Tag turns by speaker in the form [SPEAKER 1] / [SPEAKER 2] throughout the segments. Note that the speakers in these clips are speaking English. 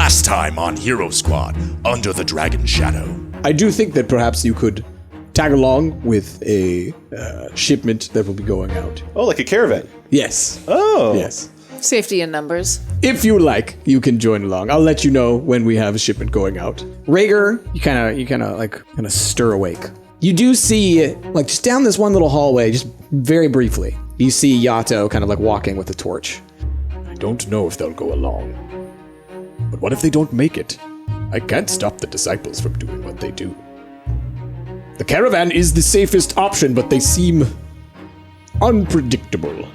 [SPEAKER 1] last time on Hero Squad, Under the Dragon Shadow.
[SPEAKER 2] I do think that perhaps you could tag along with a shipment that will be going out.
[SPEAKER 3] Oh, like a caravan?
[SPEAKER 2] Yes.
[SPEAKER 3] Oh.
[SPEAKER 2] Yes.
[SPEAKER 4] Safety in numbers.
[SPEAKER 2] If you like, you can join along. I'll let you know when we have a shipment going out. Rhaegar, you kind of stir awake. You do see, like, just down this one little hallway, just very briefly, you see Yato kind of like walking with a torch. I don't know if they'll go along. But what if they don't make it? I can't stop the disciples from doing what they do. The caravan is the safest option, but they seem unpredictable.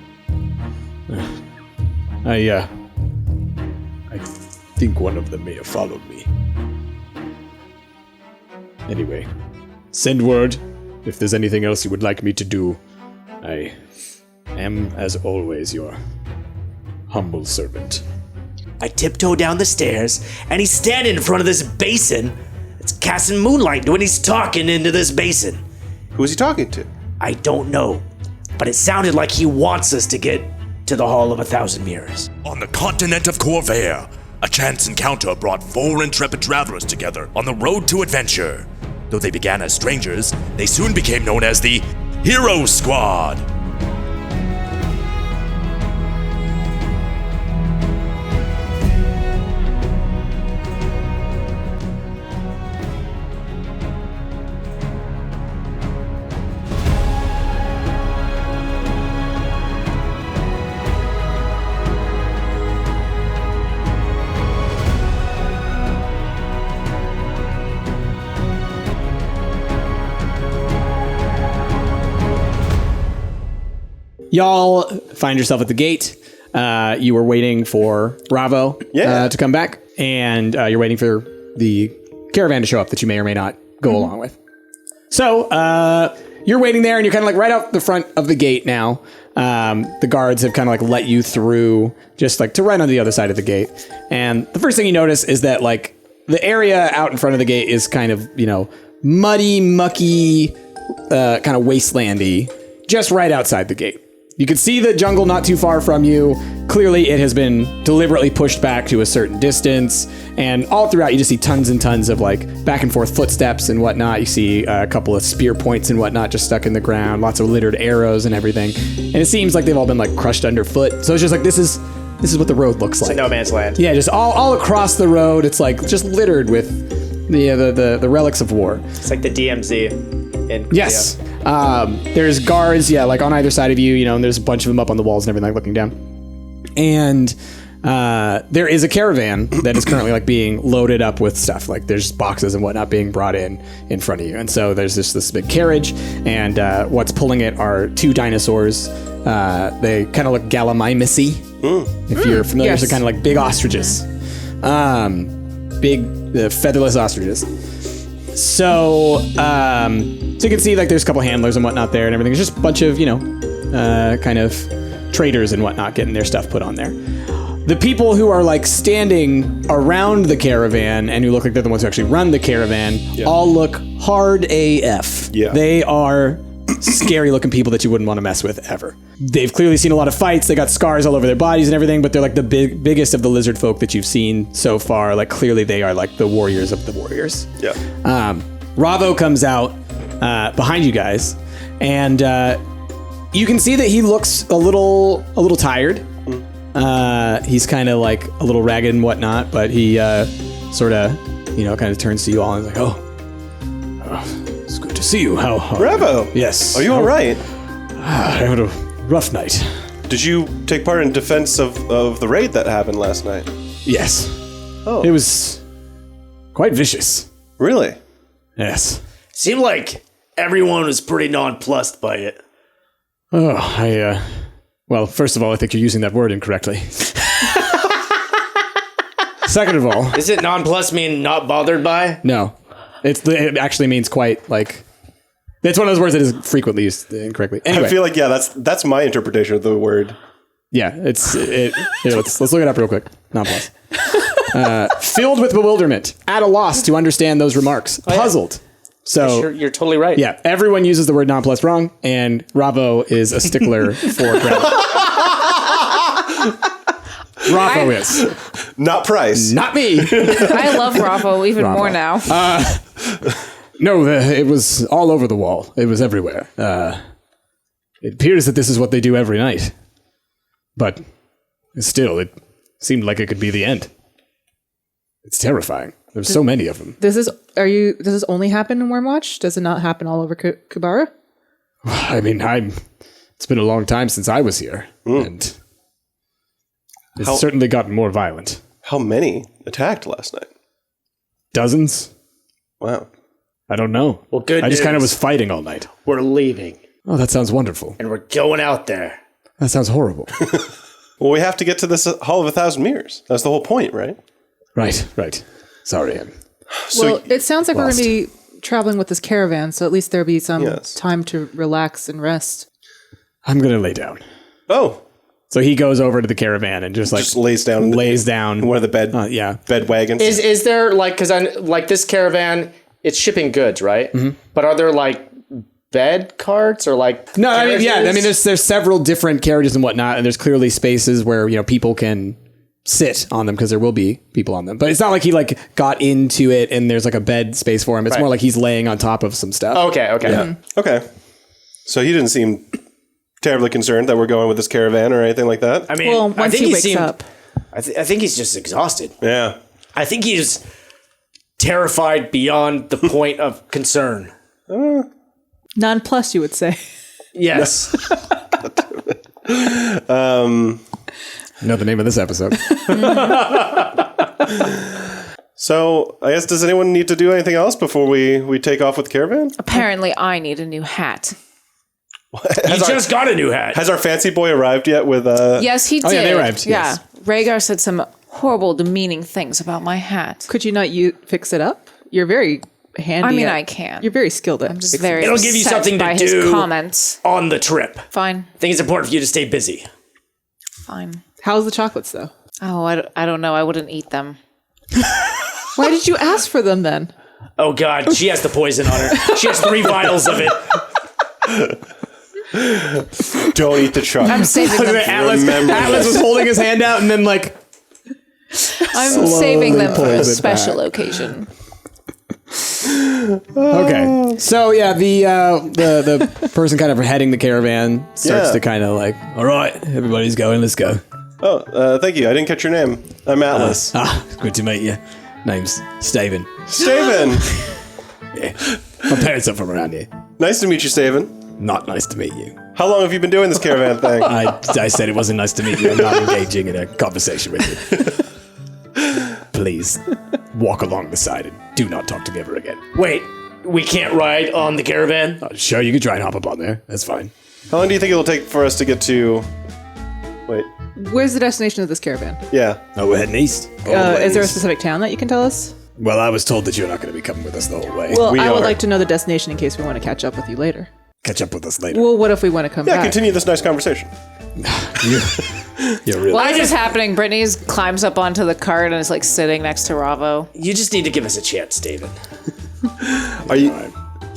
[SPEAKER 2] I think one of them may have followed me. Anyway, send word if there's anything else you would like me to do. I am, as always, your humble servant.
[SPEAKER 5] I tiptoe down the stairs, and he's standing in front of this basin. It's casting moonlight when he's talking into this basin.
[SPEAKER 3] Who is he talking to?
[SPEAKER 5] I don't know, but it sounded like he wants us to get to the Hall of 1,000 Mirrors.
[SPEAKER 1] On the continent of Khorvaire, a chance encounter brought 4 intrepid travelers together on the road to adventure. Though they began as strangers, they soon became known as the Hero Squad.
[SPEAKER 2] Y'all find yourself at the gate. You were waiting for Bravo to come back, and you're waiting for the caravan to show up that you may or may not go along with. So you're waiting there, and you're kind of like right out the front of the gate now. The guards have kind of like let you through, just like to right on the other side of the gate. And the first thing you notice is that like the area out in front of the gate is kind of, you know, muddy, mucky, kind of wastelandy, just right outside the gate. You can see the jungle not too far from you. Clearly, it has been deliberately pushed back to a certain distance. And all throughout, you just see tons and tons of like back and forth footsteps and whatnot. You see a couple of spear points and whatnot just stuck in the ground. Lots of littered arrows and everything. And it seems like they've all been like crushed underfoot. So it's just like, this is what the road looks like.
[SPEAKER 6] It's no man's land.
[SPEAKER 2] Yeah, just all across the road. It's like just littered with the relics of war.
[SPEAKER 6] It's like the DMZ.
[SPEAKER 2] Yes. There's guards, like on either side of you, you know, and there's a bunch of them up on the walls and everything, like looking down. And there is a caravan that is currently like being loaded up with stuff. Like there's boxes and whatnot being brought in front of you. And so there's this big carriage, and what's pulling it are 2 dinosaurs. They kind of look Gallimimus-y. If you're familiar, they're kind of like big ostriches. Big featherless ostriches. So you can see like there's a couple handlers and whatnot there and everything. It's just a bunch of, you know, kind of traders and whatnot getting their stuff put on there. The people who are like standing around the caravan and who look like they're the ones who actually run the caravan all look hard AF. Yeah. They are scary looking people that you wouldn't want to mess with ever. They've clearly seen a lot of fights. They got scars all over their bodies and everything, but they're like the biggest of the lizard folk that you've seen so far. Like clearly they are like the warriors of the warriors.
[SPEAKER 3] Yeah.
[SPEAKER 2] Ravo comes out behind you guys, and you can see that he looks a little tired. He's kind of like a little ragged and whatnot, but he sort of, you know, kind of turns to you all and is like, oh, it's good to see you. How
[SPEAKER 3] Bravo.
[SPEAKER 2] Yes.
[SPEAKER 3] Are you all right?
[SPEAKER 2] I had a rough night.
[SPEAKER 3] Did you take part in defense of the raid that happened last night?
[SPEAKER 2] Yes.
[SPEAKER 3] Oh.
[SPEAKER 2] It was quite vicious.
[SPEAKER 3] Really?
[SPEAKER 2] Yes.
[SPEAKER 5] Seemed like everyone was pretty nonplussed by it.
[SPEAKER 2] Oh, well, first of all, I think you're using that word incorrectly. Second of all...
[SPEAKER 5] Is it nonplussed mean not bothered by?
[SPEAKER 2] No. It actually means quite, like... It's one of those words that is frequently used incorrectly. Anyway.
[SPEAKER 3] I feel like, that's my interpretation of the word.
[SPEAKER 2] Yeah, let's look it up real quick. Nonplussed. Filled with bewilderment, at a loss to understand those remarks, puzzled.
[SPEAKER 6] So you're totally right.
[SPEAKER 2] Yeah, everyone uses the word nonplussed wrong, and Ravo is a stickler for grammar. Ravo is.
[SPEAKER 3] Not price.
[SPEAKER 2] Not me.
[SPEAKER 4] I love Ravo even more now.
[SPEAKER 2] No, it was all over the wall. It was everywhere. It appears that this is what they do every night. But still, it seemed like it could be the end. It's terrifying. There's so many of them.
[SPEAKER 7] Does this only happen in Wormwatch? Does it not happen all over Kubara?
[SPEAKER 2] I mean, it's been a long time since I was here. And it's certainly gotten more violent.
[SPEAKER 3] How many attacked last night?
[SPEAKER 2] Dozens?
[SPEAKER 3] Wow.
[SPEAKER 2] I don't know.
[SPEAKER 5] Well, good
[SPEAKER 2] I just kind of
[SPEAKER 5] news.
[SPEAKER 2] was fighting all night.
[SPEAKER 5] We're leaving.
[SPEAKER 2] Oh, that sounds wonderful.
[SPEAKER 5] And we're going out there.
[SPEAKER 2] That sounds horrible.
[SPEAKER 3] Well, we have to get to this Hall of 1,000 Mirrors. That's the whole point, right?
[SPEAKER 2] Right. Sorry.
[SPEAKER 7] Well, it sounds like
[SPEAKER 2] lost.
[SPEAKER 7] we're going to be traveling with this caravan, so at least there'll be some
[SPEAKER 3] Yes.
[SPEAKER 7] time to relax and rest.
[SPEAKER 2] I'm going to lay down.
[SPEAKER 3] Oh,
[SPEAKER 2] So he goes over to the caravan and just
[SPEAKER 3] lays down.
[SPEAKER 2] in
[SPEAKER 3] One of the bed bed wagons.
[SPEAKER 6] Is there like, because I like this caravan, it's shipping goods, right? Mm-hmm. But are there like bed carts or like
[SPEAKER 2] No, I mean,
[SPEAKER 6] carriages?
[SPEAKER 2] there's several different carriages and whatnot, and there's clearly spaces where, people can sit on them because there will be people on them. But it's not like he got into it and there's like a bed space for him. It's more like he's laying on top of some stuff.
[SPEAKER 6] Okay.
[SPEAKER 2] Yeah.
[SPEAKER 3] Okay. So he didn't seem terribly concerned that we're going with this caravan or anything like that.
[SPEAKER 5] I mean,
[SPEAKER 7] Well,
[SPEAKER 5] I
[SPEAKER 7] once
[SPEAKER 5] think
[SPEAKER 7] he wakes
[SPEAKER 5] seemed,
[SPEAKER 7] up.
[SPEAKER 5] I think he's just exhausted.
[SPEAKER 3] Yeah.
[SPEAKER 5] I think he's terrified beyond the point of concern.
[SPEAKER 7] Non-plus, you would say.
[SPEAKER 5] Yes.
[SPEAKER 2] You know the name of this episode.
[SPEAKER 3] So I guess, does anyone need to do anything else before we take off with the caravan?
[SPEAKER 4] Apparently, I need a new hat.
[SPEAKER 5] You just got a new hat.
[SPEAKER 3] Has our fancy boy arrived yet with
[SPEAKER 4] Yes, he did.
[SPEAKER 2] yeah, they arrived,
[SPEAKER 4] Yeah.
[SPEAKER 2] yes.
[SPEAKER 4] Rhaegar said some horrible, demeaning things about my hat.
[SPEAKER 7] Could you not fix it up? You're very handy.
[SPEAKER 4] I mean,
[SPEAKER 7] at-
[SPEAKER 4] I can.
[SPEAKER 7] You're very skilled at
[SPEAKER 4] I'm just
[SPEAKER 7] fixing
[SPEAKER 4] very
[SPEAKER 5] It'll give you
[SPEAKER 4] upset
[SPEAKER 5] something to
[SPEAKER 4] by his
[SPEAKER 5] do.
[SPEAKER 4] comments.
[SPEAKER 5] On the trip.
[SPEAKER 4] Fine.
[SPEAKER 5] I think it's important for you to stay busy.
[SPEAKER 4] Fine.
[SPEAKER 7] How's the chocolates, though?
[SPEAKER 4] Oh, I don't know. I wouldn't eat them.
[SPEAKER 7] Why did you ask for them, then?
[SPEAKER 5] Oh God, she has the poison on her. She has 3 vials of it.
[SPEAKER 3] don't eat the truck?
[SPEAKER 4] I'm saving them.
[SPEAKER 2] Atlas was holding his hand out and then
[SPEAKER 4] I'm saving them for a
[SPEAKER 2] pulls it
[SPEAKER 4] special
[SPEAKER 2] back.
[SPEAKER 4] occasion.
[SPEAKER 2] Okay. So yeah, the person kind of heading the caravan starts
[SPEAKER 3] Yeah.
[SPEAKER 2] to kind of all right, everybody's going, let's go.
[SPEAKER 3] Oh, thank you. I didn't catch your name. I'm Atlas.
[SPEAKER 2] Good to meet you. Name's Staven.
[SPEAKER 3] Staven.
[SPEAKER 2] My parents are from around here.
[SPEAKER 3] Nice to meet you, Staven.
[SPEAKER 2] Not nice to meet you.
[SPEAKER 3] How long have you been doing this caravan thing?
[SPEAKER 2] I said it wasn't nice to meet you. I'm not engaging in a conversation with you. Please walk along the side and do not talk to me ever again.
[SPEAKER 5] Wait, we can't ride on the caravan?
[SPEAKER 2] Sure, you can try and hop up on there. That's fine.
[SPEAKER 3] How long do you think it'll take for us to get to... Wait.
[SPEAKER 7] Where's the destination of this caravan?
[SPEAKER 3] Yeah.
[SPEAKER 2] Oh, we're heading east.
[SPEAKER 7] Is there a specific town that you can tell us?
[SPEAKER 2] Well, I was told that you're not going to be coming with us the whole way.
[SPEAKER 7] Well, I would
[SPEAKER 3] are.
[SPEAKER 7] like to know the destination in case we want to catch up with you later.
[SPEAKER 2] Catch up with us later.
[SPEAKER 7] Well, what if we want to come
[SPEAKER 3] Yeah,
[SPEAKER 7] back?
[SPEAKER 3] continue this nice conversation.
[SPEAKER 2] You're really...
[SPEAKER 4] Why is this happening? Brittany climbs up onto the cart and is sitting next to Ravo.
[SPEAKER 5] You just need to give us a chance, David.
[SPEAKER 3] Are you...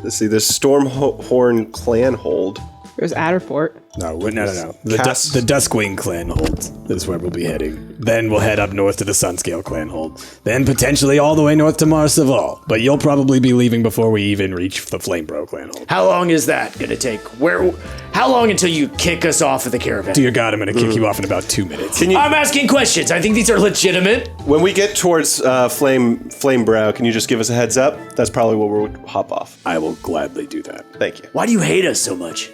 [SPEAKER 3] Let's see, there's Stormhorn Clan Hold.
[SPEAKER 7] There's Adderport.
[SPEAKER 2] No. The Duskwing clan hold is where we'll be heading. Then we'll head up north to the Sunscale clan hold. Then potentially all the way north to Marsaval. But you'll probably be leaving before we even reach the Flamebro clan hold.
[SPEAKER 5] How long is that gonna take? How long until you kick us off of the caravan?
[SPEAKER 2] Dear God, I'm going to kick you off in about 2 minutes.
[SPEAKER 3] Can you...
[SPEAKER 5] I'm asking questions. I think these are legitimate.
[SPEAKER 3] When we get towards Flamebrow, can you just give us a heads up? That's probably where we'll hop off.
[SPEAKER 2] I will gladly do that.
[SPEAKER 3] Thank you.
[SPEAKER 5] Why do you hate us so much?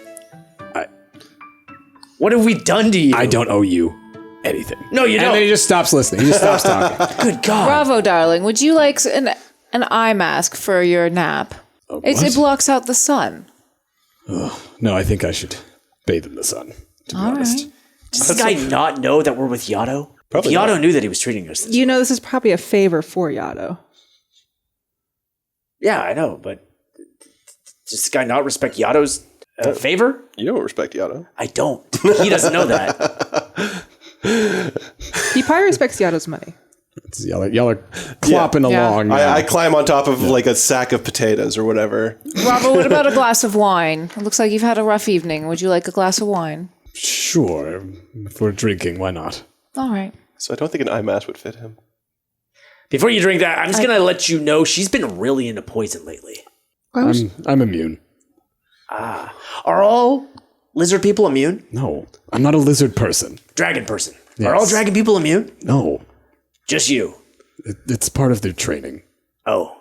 [SPEAKER 5] What have we done to you?
[SPEAKER 2] I don't owe you anything.
[SPEAKER 5] No, you
[SPEAKER 2] And
[SPEAKER 5] don't.
[SPEAKER 2] then he just stops listening. He just stops talking.
[SPEAKER 5] Good God.
[SPEAKER 4] Bravo, darling. Would you like an eye mask for your nap? It blocks out the sun.
[SPEAKER 2] No, I think I should bathe in the sun, to be honest.
[SPEAKER 4] Right.
[SPEAKER 5] Does this guy not know that we're with Yato?
[SPEAKER 3] Probably
[SPEAKER 5] Yato
[SPEAKER 3] not.
[SPEAKER 5] knew that he was treating us this way.
[SPEAKER 7] You know, this is probably a favor for Yato.
[SPEAKER 5] Yeah, I know, but does this guy not respect Yato's favor?
[SPEAKER 3] You don't respect Yato.
[SPEAKER 5] I don't. He doesn't know that.
[SPEAKER 7] He probably respects Yato's money.
[SPEAKER 2] Y'all are clopping along. now.
[SPEAKER 3] I climb on top of like a sack of potatoes or whatever.
[SPEAKER 4] Bravo, what about a glass of wine? It looks like you've had a rough evening. Would you like a glass of wine?
[SPEAKER 2] Sure. If we're drinking, why not?
[SPEAKER 4] All right.
[SPEAKER 3] So I don't think an eye mask would fit him.
[SPEAKER 5] Before you drink that, I'm just going to let you know she's been really into poison lately.
[SPEAKER 2] I'm immune.
[SPEAKER 5] Are all lizard people immune?
[SPEAKER 2] No, I'm not a lizard person.
[SPEAKER 5] Dragon person.
[SPEAKER 2] Yes.
[SPEAKER 5] Are all dragon people immune?
[SPEAKER 2] No,
[SPEAKER 5] Just you.
[SPEAKER 2] it's part of their training.
[SPEAKER 5] Oh.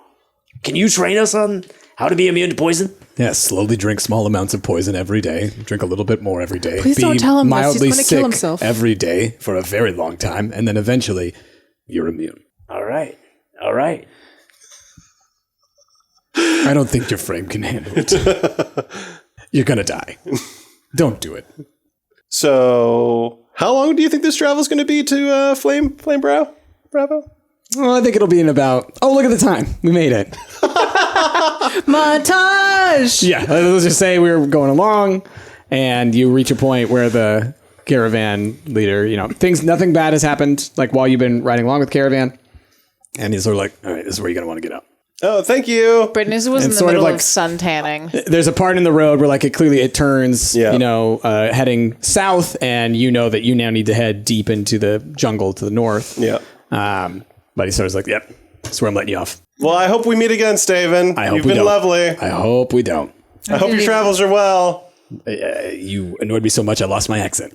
[SPEAKER 5] Can you train us on how to be immune to poison?
[SPEAKER 2] Yeah, slowly drink small amounts of poison every day. Drink a little bit more every day.
[SPEAKER 7] Please don't tell him this. He's
[SPEAKER 2] mildly
[SPEAKER 7] gonna kill
[SPEAKER 2] sick
[SPEAKER 7] himself.
[SPEAKER 2] every day for a very long time, and then eventually you're immune.
[SPEAKER 5] All right. All right.
[SPEAKER 2] I don't think your frame can handle it. You're gonna die. Don't do it.
[SPEAKER 3] So, how long do you think this travel is going to be to Flame Brow? Bravo?
[SPEAKER 2] Well, I think it'll be in about... Oh, look at the time. We made it.
[SPEAKER 7] Montage!
[SPEAKER 2] Yeah, let's just say we were going along, and you reach a point where the caravan leader, nothing bad has happened, like while you've been riding along with the caravan, and he's sort of like, all right, this is where you're going to want to get out.
[SPEAKER 3] Oh, thank you.
[SPEAKER 4] Brittany was in the
[SPEAKER 2] sort of
[SPEAKER 4] middle
[SPEAKER 2] like-
[SPEAKER 4] of sun tanning.
[SPEAKER 2] There's a part in the road where like it turns,
[SPEAKER 3] Yeah.
[SPEAKER 2] heading south, and you know that you now need to head deep into the jungle to the north.
[SPEAKER 3] Yeah.
[SPEAKER 2] But he sort of like, yep, that's where I'm letting you off.
[SPEAKER 3] Well, I hope we meet again, Staven.
[SPEAKER 2] I hope
[SPEAKER 3] You've
[SPEAKER 2] we
[SPEAKER 3] been
[SPEAKER 2] don't.
[SPEAKER 3] lovely.
[SPEAKER 2] I hope we don't.
[SPEAKER 3] I hope your travels are well.
[SPEAKER 2] You annoyed me so much I lost my accent.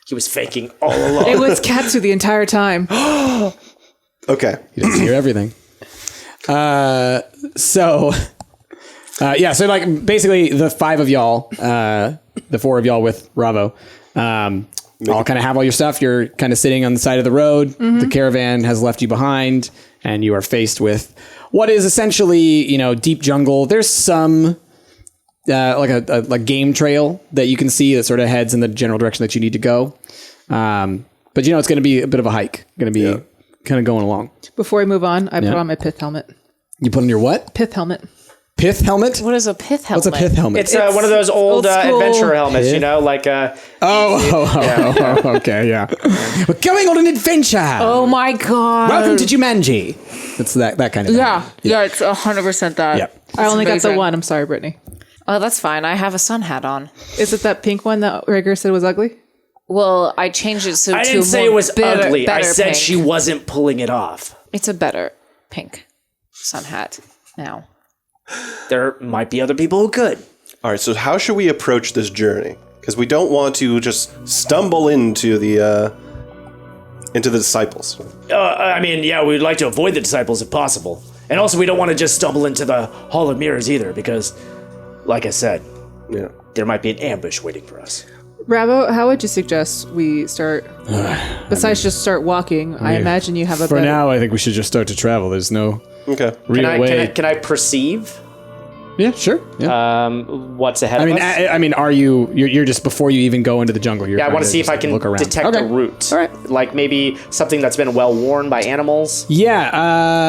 [SPEAKER 5] He was faking all along.
[SPEAKER 7] It was Katsu the entire time.
[SPEAKER 3] Okay.
[SPEAKER 2] He doesn't hear everything. So like basically the five of y'all, the four of y'all with Ravo, all kind of have all your stuff. You're kind of sitting on the side of the road. The caravan has left you behind, and you are faced with what is essentially, deep jungle. There's some like a game trail that you can see that sort of heads in the general direction that you need to go. But it's going to be a bit of a hike. Going to be kind of going along.
[SPEAKER 7] Before we move on, I put on my pith helmet.
[SPEAKER 2] You put on your what?
[SPEAKER 7] Pith helmet.
[SPEAKER 2] Pith helmet?
[SPEAKER 4] What is a pith helmet?
[SPEAKER 2] What's a pith helmet?
[SPEAKER 6] It's one of those old
[SPEAKER 7] school
[SPEAKER 6] adventure helmets,
[SPEAKER 2] pith.
[SPEAKER 6] like
[SPEAKER 2] Okay, yeah. We're going on an adventure.
[SPEAKER 4] Oh my god!
[SPEAKER 2] Welcome to Jumanji. It's that kind of
[SPEAKER 4] Yeah, it's 100% that.
[SPEAKER 2] Yep.
[SPEAKER 7] I only got the
[SPEAKER 4] amazing.
[SPEAKER 7] one. I'm sorry, Brittany.
[SPEAKER 4] Oh, that's fine. I have a sun hat on.
[SPEAKER 7] Is it that pink one that Rager said was ugly?
[SPEAKER 4] Well, I changed it so
[SPEAKER 5] I
[SPEAKER 4] to
[SPEAKER 5] didn't say
[SPEAKER 4] more
[SPEAKER 5] it was
[SPEAKER 4] better,
[SPEAKER 5] ugly. I
[SPEAKER 4] better
[SPEAKER 5] said
[SPEAKER 4] pink.
[SPEAKER 5] she wasn't pulling it off.
[SPEAKER 4] It's a better pink sun hat now.
[SPEAKER 5] There might be other people who could.
[SPEAKER 3] All right, so how should we approach this journey? Because we don't want to just stumble into the disciples.
[SPEAKER 5] We'd like to avoid the disciples if possible. And also, we don't want to just stumble into the Hall of Mirrors either, because, like I said, there might be an ambush waiting for us.
[SPEAKER 7] Ravo, how would you suggest we start? Besides just start walking, I imagine you have a
[SPEAKER 2] For
[SPEAKER 7] better...
[SPEAKER 2] now, I think we should just start to travel. There's no
[SPEAKER 3] Okay.
[SPEAKER 2] real way.
[SPEAKER 6] Can I perceive
[SPEAKER 2] Yeah, sure. Yeah.
[SPEAKER 6] what's ahead of us?
[SPEAKER 2] I mean, are you're just before you even go into the jungle? You're
[SPEAKER 6] Yeah, I want
[SPEAKER 2] trying
[SPEAKER 6] to see if I can
[SPEAKER 2] look around.
[SPEAKER 6] detect
[SPEAKER 2] Okay.
[SPEAKER 6] a route.
[SPEAKER 2] All right.
[SPEAKER 6] Like maybe something that's been well worn by animals.
[SPEAKER 2] Yeah.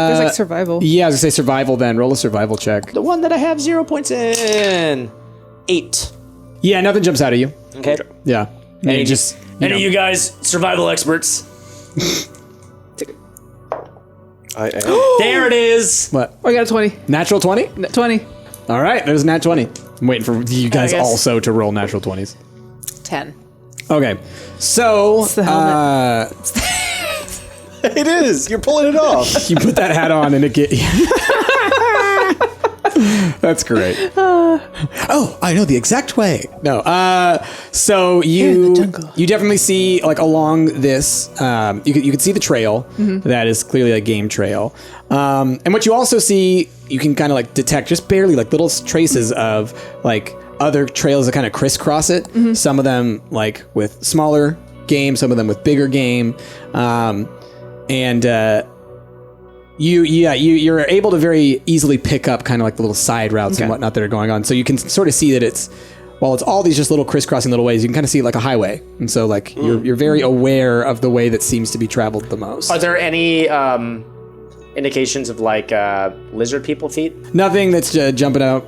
[SPEAKER 7] There's like survival.
[SPEAKER 2] Yeah, I was gonna say survival. Then roll a survival check.
[SPEAKER 6] The one that I have 0 points in. 8.
[SPEAKER 2] Yeah, nothing jumps out at you.
[SPEAKER 6] Okay.
[SPEAKER 2] Yeah.
[SPEAKER 5] Any,
[SPEAKER 2] just
[SPEAKER 5] any of you guys survival experts?
[SPEAKER 3] I am.
[SPEAKER 5] There it is.
[SPEAKER 2] what?
[SPEAKER 7] Oh, I got a 20.
[SPEAKER 2] Natural 20?
[SPEAKER 7] 20.
[SPEAKER 2] All right, there's a nat 20. I'm waiting for you guys
[SPEAKER 4] guess.
[SPEAKER 2] also to roll natural 20s.
[SPEAKER 4] 10.
[SPEAKER 2] Okay, so
[SPEAKER 7] the helmet.
[SPEAKER 3] It is. You're pulling it off.
[SPEAKER 2] you put that hat on and it get. That's great. Oh, I know the exact way. No. So you definitely see like along this. You can see the trail that is clearly a game trail. And what you also see, you can kind of like detect just barely like little traces of like other trails that kind of crisscross it. Some of them like with smaller game, some of them with bigger game, You're able to very easily pick up kind of like the little side routes and whatnot that are going on. So you can sort of see that it's all these just little crisscrossing little ways, you can kind of see it like a highway. And so like you're very aware of the way that seems to be traveled the most.
[SPEAKER 6] Are there any indications of like lizard people feet?
[SPEAKER 2] Nothing that's jumping out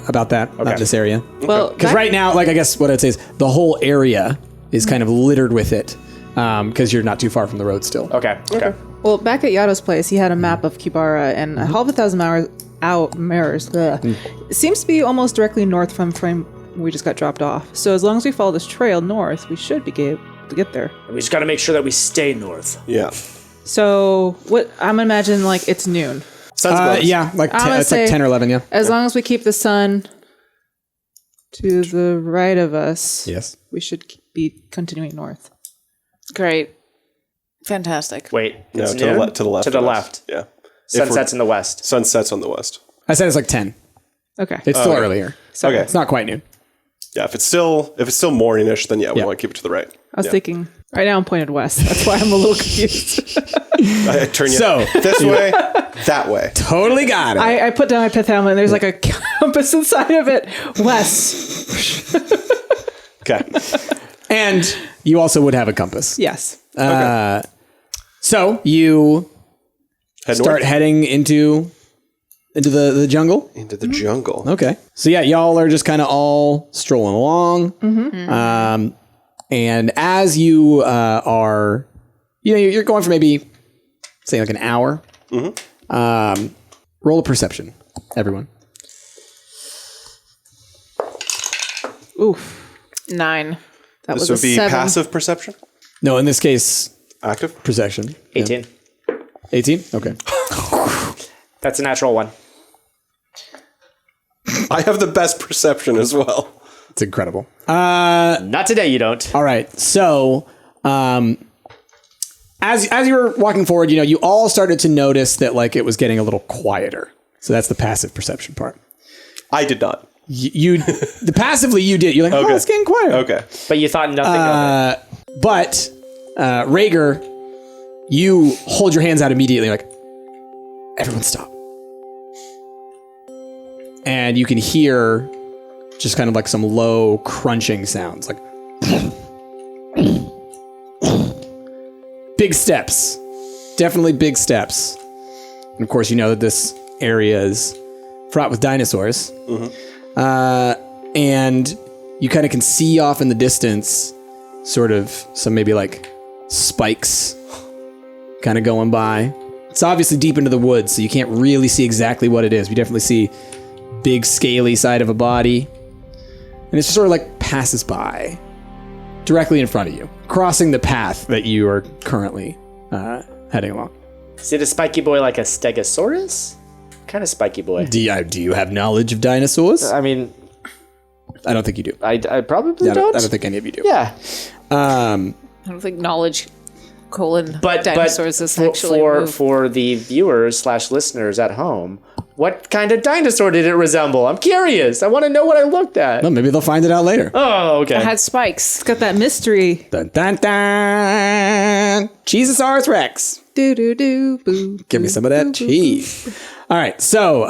[SPEAKER 2] about that, about this area.
[SPEAKER 7] Well,
[SPEAKER 2] Because right now, like I guess what I'd say is the whole area is kind of littered with it because you're not too far from the road still.
[SPEAKER 6] Okay.
[SPEAKER 7] Well, back at Yato's place, he had a map of Kibara, and a half a thousand mirrors. It seems to be almost directly north from we just got dropped off. So as long as we follow this trail north, we should be able to get there.
[SPEAKER 5] We just got to make sure that we stay north.
[SPEAKER 3] Yeah.
[SPEAKER 7] So what I'm imagining, like, it's noon.
[SPEAKER 3] Sun's close.
[SPEAKER 2] Yeah, like
[SPEAKER 7] I'm gonna
[SPEAKER 2] it's like
[SPEAKER 7] say-
[SPEAKER 2] 10 or 11, yeah.
[SPEAKER 7] As long as we keep the sun to the right of us,
[SPEAKER 2] Yes.
[SPEAKER 7] we should be continuing north.
[SPEAKER 4] Great. Fantastic.
[SPEAKER 5] Wait,
[SPEAKER 3] No,
[SPEAKER 5] it's
[SPEAKER 3] to the,
[SPEAKER 5] noon?
[SPEAKER 3] to the left.
[SPEAKER 5] To the
[SPEAKER 3] of us.
[SPEAKER 5] left.
[SPEAKER 3] Yeah.
[SPEAKER 5] Sun sets in the west.
[SPEAKER 3] Sun sets on the west.
[SPEAKER 2] I said it's like 10.
[SPEAKER 7] Okay.
[SPEAKER 2] It's still early here.
[SPEAKER 7] Sorry.
[SPEAKER 3] Okay.
[SPEAKER 2] It's not quite noon.
[SPEAKER 3] Yeah, if it's still morningish, then yeah, we
[SPEAKER 2] Yeah.
[SPEAKER 3] want to keep it to the right.
[SPEAKER 7] I was thinking, right now I'm pointed west. That's why I'm a little confused.
[SPEAKER 3] I turn you
[SPEAKER 2] So-
[SPEAKER 3] this way, that way.
[SPEAKER 2] Totally got it.
[SPEAKER 7] I put down my pith helmet and there's like a compass inside of it. West.
[SPEAKER 3] Okay.
[SPEAKER 2] And you also would have a compass.
[SPEAKER 7] Yes.
[SPEAKER 2] So you
[SPEAKER 3] Head
[SPEAKER 2] start
[SPEAKER 3] north
[SPEAKER 2] heading into the jungle.
[SPEAKER 3] into the jungle.
[SPEAKER 2] Okay. So yeah, y'all are just kind of all strolling along. And as you are, you're going for maybe, say, like an hour. Roll a perception, everyone.
[SPEAKER 7] Oof.
[SPEAKER 4] 9.
[SPEAKER 7] That
[SPEAKER 3] This
[SPEAKER 7] was
[SPEAKER 3] would
[SPEAKER 7] a
[SPEAKER 3] be
[SPEAKER 7] 7.
[SPEAKER 3] passive perception?
[SPEAKER 2] No, in this case,
[SPEAKER 3] Active?
[SPEAKER 2] perception.
[SPEAKER 5] 18.
[SPEAKER 2] 18? Okay.
[SPEAKER 5] That's a natural one.
[SPEAKER 3] I have the best perception as well.
[SPEAKER 2] It's incredible.
[SPEAKER 5] Not today, you don't.
[SPEAKER 2] All right. So, as you were walking forward, you all started to notice that like it was getting a little quieter. So that's the passive perception part.
[SPEAKER 3] I did not.
[SPEAKER 2] The passively you did. You're like, oh, it's getting quieter.
[SPEAKER 3] Okay.
[SPEAKER 5] But you thought nothing of it.
[SPEAKER 2] But Rhaegar, you hold your hands out immediately, like, everyone stop. And you can hear just kind of like some low crunching sounds, like big steps. Definitely big steps. And of course, you know that this area is fraught with dinosaurs. And you kind of can see off in the distance sort of some maybe like spikes kind of going by. It's obviously deep into the woods, so you can't really see exactly what it is. You definitely see big scaly side of a body. And it's just sort of like passes by directly in front of you, crossing the path that you are currently heading along.
[SPEAKER 5] Is it a spiky boy like a stegosaurus? Kind of spiky boy.
[SPEAKER 2] Do you have knowledge of dinosaurs?
[SPEAKER 5] I mean,
[SPEAKER 2] I don't think you do.
[SPEAKER 5] I probably
[SPEAKER 2] I
[SPEAKER 5] don't.
[SPEAKER 2] don't think any of you do.
[SPEAKER 5] Yeah.
[SPEAKER 4] I don't think knowledge
[SPEAKER 5] But
[SPEAKER 4] dinosaurs is
[SPEAKER 5] for,
[SPEAKER 4] actually
[SPEAKER 5] for,
[SPEAKER 4] moved.
[SPEAKER 5] for the viewers / listeners at home, what kind of dinosaur did it resemble? I'm curious. I want to know what I looked at.
[SPEAKER 2] Well, maybe they'll find it out later.
[SPEAKER 5] Oh, okay.
[SPEAKER 4] It had spikes.
[SPEAKER 7] It's got that mystery.
[SPEAKER 2] Dun, dun, dun. Cheezosaurus Rex.
[SPEAKER 7] Do do do boo.
[SPEAKER 2] Give me some of that cheese. All right, so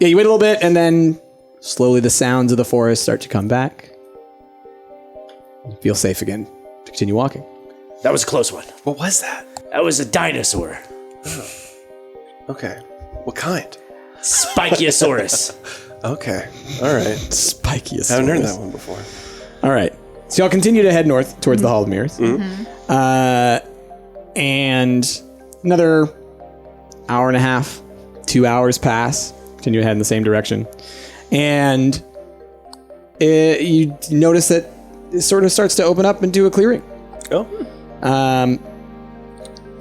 [SPEAKER 2] you wait a little bit, and then slowly the sounds of the forest start to come back. You feel safe again to continue walking.
[SPEAKER 5] That was a close one.
[SPEAKER 3] What was that?
[SPEAKER 5] That was a dinosaur.
[SPEAKER 3] Okay. What kind?
[SPEAKER 5] Spikiosaurus.
[SPEAKER 3] Okay. All right.
[SPEAKER 2] Spikiosaurus.
[SPEAKER 3] I haven't heard that one before.
[SPEAKER 2] All right, so y'all continue to head north towards the Hall of Mirrors. And another hour and a half, 2 hours pass. Continue to head in the same direction. And you notice that it sort of starts to open up into a clearing.
[SPEAKER 3] Oh.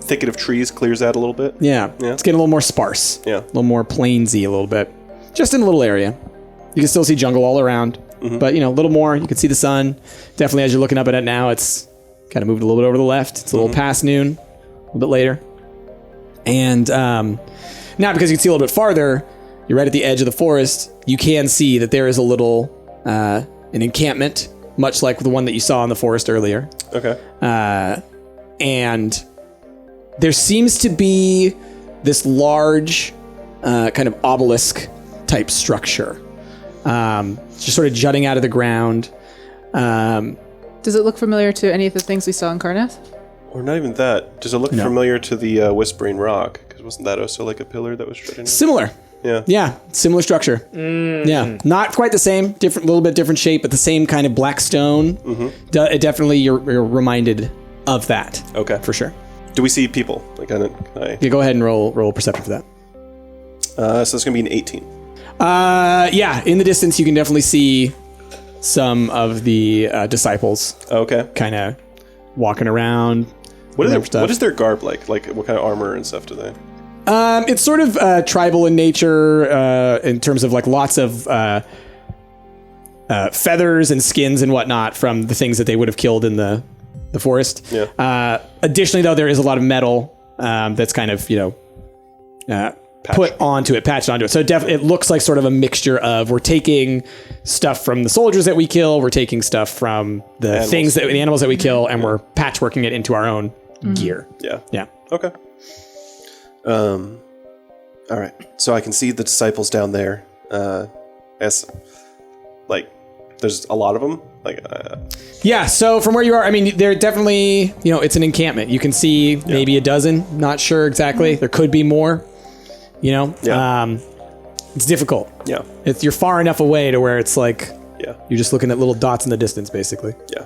[SPEAKER 3] Thicket of trees clears out a little bit.
[SPEAKER 2] Yeah, it's getting a little more sparse.
[SPEAKER 3] Yeah.
[SPEAKER 2] A little more plainsy a little bit. Just in a little area. You can still see jungle all around. But, a little more. You can see the sun. Definitely, as you're looking up at it now, it's kind of moved a little bit over the left. It's a little past noon. A little bit later. And now, because you can see a little bit farther, you're right at the edge of the forest. You can see that there is a little, an encampment, much like the one that you saw in the forest earlier.
[SPEAKER 3] Okay.
[SPEAKER 2] And there seems to be this large kind of obelisk type structure, just sort of jutting out of the ground.
[SPEAKER 7] Does it look familiar to any of the things we saw in Karnath?
[SPEAKER 3] Or not even that. Does it look familiar to the Whispering Rock? Because wasn't that also like a pillar that was shut in?
[SPEAKER 2] Similar. Yeah, similar structure. Yeah, not quite the same, different, little bit different shape, but the same kind of black stone. It definitely, you're reminded of that.
[SPEAKER 3] Okay.
[SPEAKER 2] For sure.
[SPEAKER 3] Do we see people? Like, can I?
[SPEAKER 2] Yeah, go ahead and roll perception for that.
[SPEAKER 3] So it's gonna be an 18.
[SPEAKER 2] Yeah, in the distance you can definitely see some of the disciples
[SPEAKER 3] Okay.
[SPEAKER 2] kind of walking around.
[SPEAKER 3] What
[SPEAKER 2] and stuff.
[SPEAKER 3] is their garb like? Like, what kind of armor and stuff do they?
[SPEAKER 2] It's sort of tribal in nature in terms of like lots of feathers and skins and whatnot from the things that they would have killed in the forest.
[SPEAKER 3] Yeah.
[SPEAKER 2] Additionally, though, there is a lot of metal that's kind of, put onto it, patched onto it. So it looks like sort of a mixture of we're taking stuff from the soldiers that we kill, we're taking stuff from the animals that we kill, and we're patchworking it into our own gear.
[SPEAKER 3] Yeah.
[SPEAKER 2] Yeah.
[SPEAKER 3] Okay. All right. So I can see the disciples down there. As like, there's a lot of them. Like,
[SPEAKER 2] Yeah, so from where you are, I mean, they're definitely, it's an encampment. You can see maybe a dozen, not sure exactly. There could be more,
[SPEAKER 3] Yeah.
[SPEAKER 2] It's difficult.
[SPEAKER 3] Yeah.
[SPEAKER 2] You're far enough away to where it's like,
[SPEAKER 3] Yeah.
[SPEAKER 2] you're just looking at little dots in the distance, basically.
[SPEAKER 3] Yeah.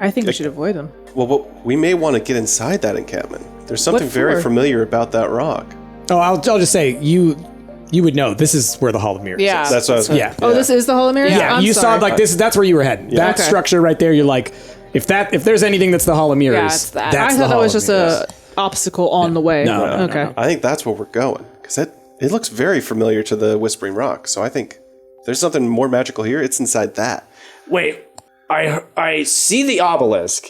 [SPEAKER 7] I think we should avoid them.
[SPEAKER 3] Well, but we may want to get inside that encampment. There's something very
[SPEAKER 7] for?
[SPEAKER 3] familiar about that rock.
[SPEAKER 2] Oh, I'll just say, you would know, this is where the Hall of Mirrors
[SPEAKER 4] Yeah.
[SPEAKER 2] is.
[SPEAKER 3] That's what I was.
[SPEAKER 2] Yeah.
[SPEAKER 7] Oh, this is the Hall of Mirrors?
[SPEAKER 2] Yeah,
[SPEAKER 7] I'm
[SPEAKER 2] you
[SPEAKER 7] sorry.
[SPEAKER 2] saw, like, that's where you were heading. That
[SPEAKER 7] Okay.
[SPEAKER 2] structure right there, you're like, if there's anything that's the Hall of Mirrors,
[SPEAKER 4] it's that.
[SPEAKER 2] that's
[SPEAKER 7] I
[SPEAKER 2] the
[SPEAKER 7] thought that
[SPEAKER 2] Hall
[SPEAKER 7] was
[SPEAKER 2] of
[SPEAKER 7] just
[SPEAKER 2] Mirrors.
[SPEAKER 7] a obstacle on the way.
[SPEAKER 2] No, no,
[SPEAKER 7] Okay.
[SPEAKER 3] I think that's where we're going because it looks very familiar to the Whispering Rock. So I think there's something more magical here. It's inside that.
[SPEAKER 6] Wait, I see the obelisk.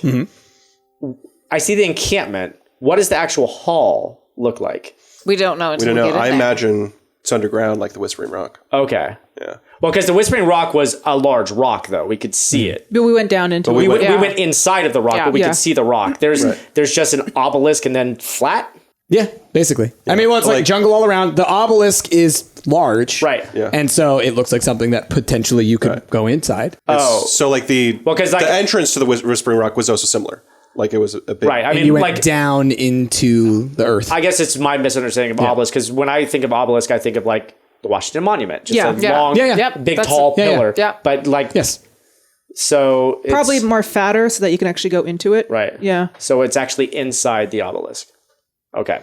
[SPEAKER 6] I see the encampment. What does the actual hall look like?
[SPEAKER 4] We don't know
[SPEAKER 3] We
[SPEAKER 4] until
[SPEAKER 3] don't
[SPEAKER 4] we,
[SPEAKER 3] know.
[SPEAKER 4] get in
[SPEAKER 3] I
[SPEAKER 4] there.
[SPEAKER 3] imagine it's underground like the Whispering Rock.
[SPEAKER 6] Okay.
[SPEAKER 3] Yeah.
[SPEAKER 6] Well, because the Whispering Rock was a large rock, though. We could see it.
[SPEAKER 7] But we went down into
[SPEAKER 3] we
[SPEAKER 7] it.
[SPEAKER 3] went-
[SPEAKER 6] We went inside of the rock,
[SPEAKER 4] Yeah.
[SPEAKER 6] but we
[SPEAKER 7] Yeah.
[SPEAKER 6] could see the rock. There's just an obelisk and then flat?
[SPEAKER 2] Yeah, basically. I mean, well, it's like jungle all around. The obelisk is large.
[SPEAKER 6] Right.
[SPEAKER 3] Yeah.
[SPEAKER 2] And so it looks like something that potentially you could go inside.
[SPEAKER 3] So like the
[SPEAKER 6] 'cause, like-
[SPEAKER 3] the entrance to the Whispering Rock was also similar. Like it was a big.
[SPEAKER 6] Right. I
[SPEAKER 2] And
[SPEAKER 6] mean,
[SPEAKER 2] you went
[SPEAKER 6] like,
[SPEAKER 2] down into the earth.
[SPEAKER 6] I guess it's my misunderstanding of obelisk, because when I think of obelisk, I think of like the Washington Monument. Just
[SPEAKER 7] Yeah.
[SPEAKER 6] a
[SPEAKER 7] Yeah.
[SPEAKER 6] long,
[SPEAKER 2] Yeah, yeah.
[SPEAKER 6] big,
[SPEAKER 4] That's
[SPEAKER 6] tall
[SPEAKER 2] yeah.
[SPEAKER 6] pillar.
[SPEAKER 4] Yeah.
[SPEAKER 6] But like,
[SPEAKER 2] Yes.
[SPEAKER 6] so it's,
[SPEAKER 7] Probably more fatter so that you can actually go into it.
[SPEAKER 6] right.
[SPEAKER 7] Yeah.
[SPEAKER 6] So it's actually inside the obelisk. Okay.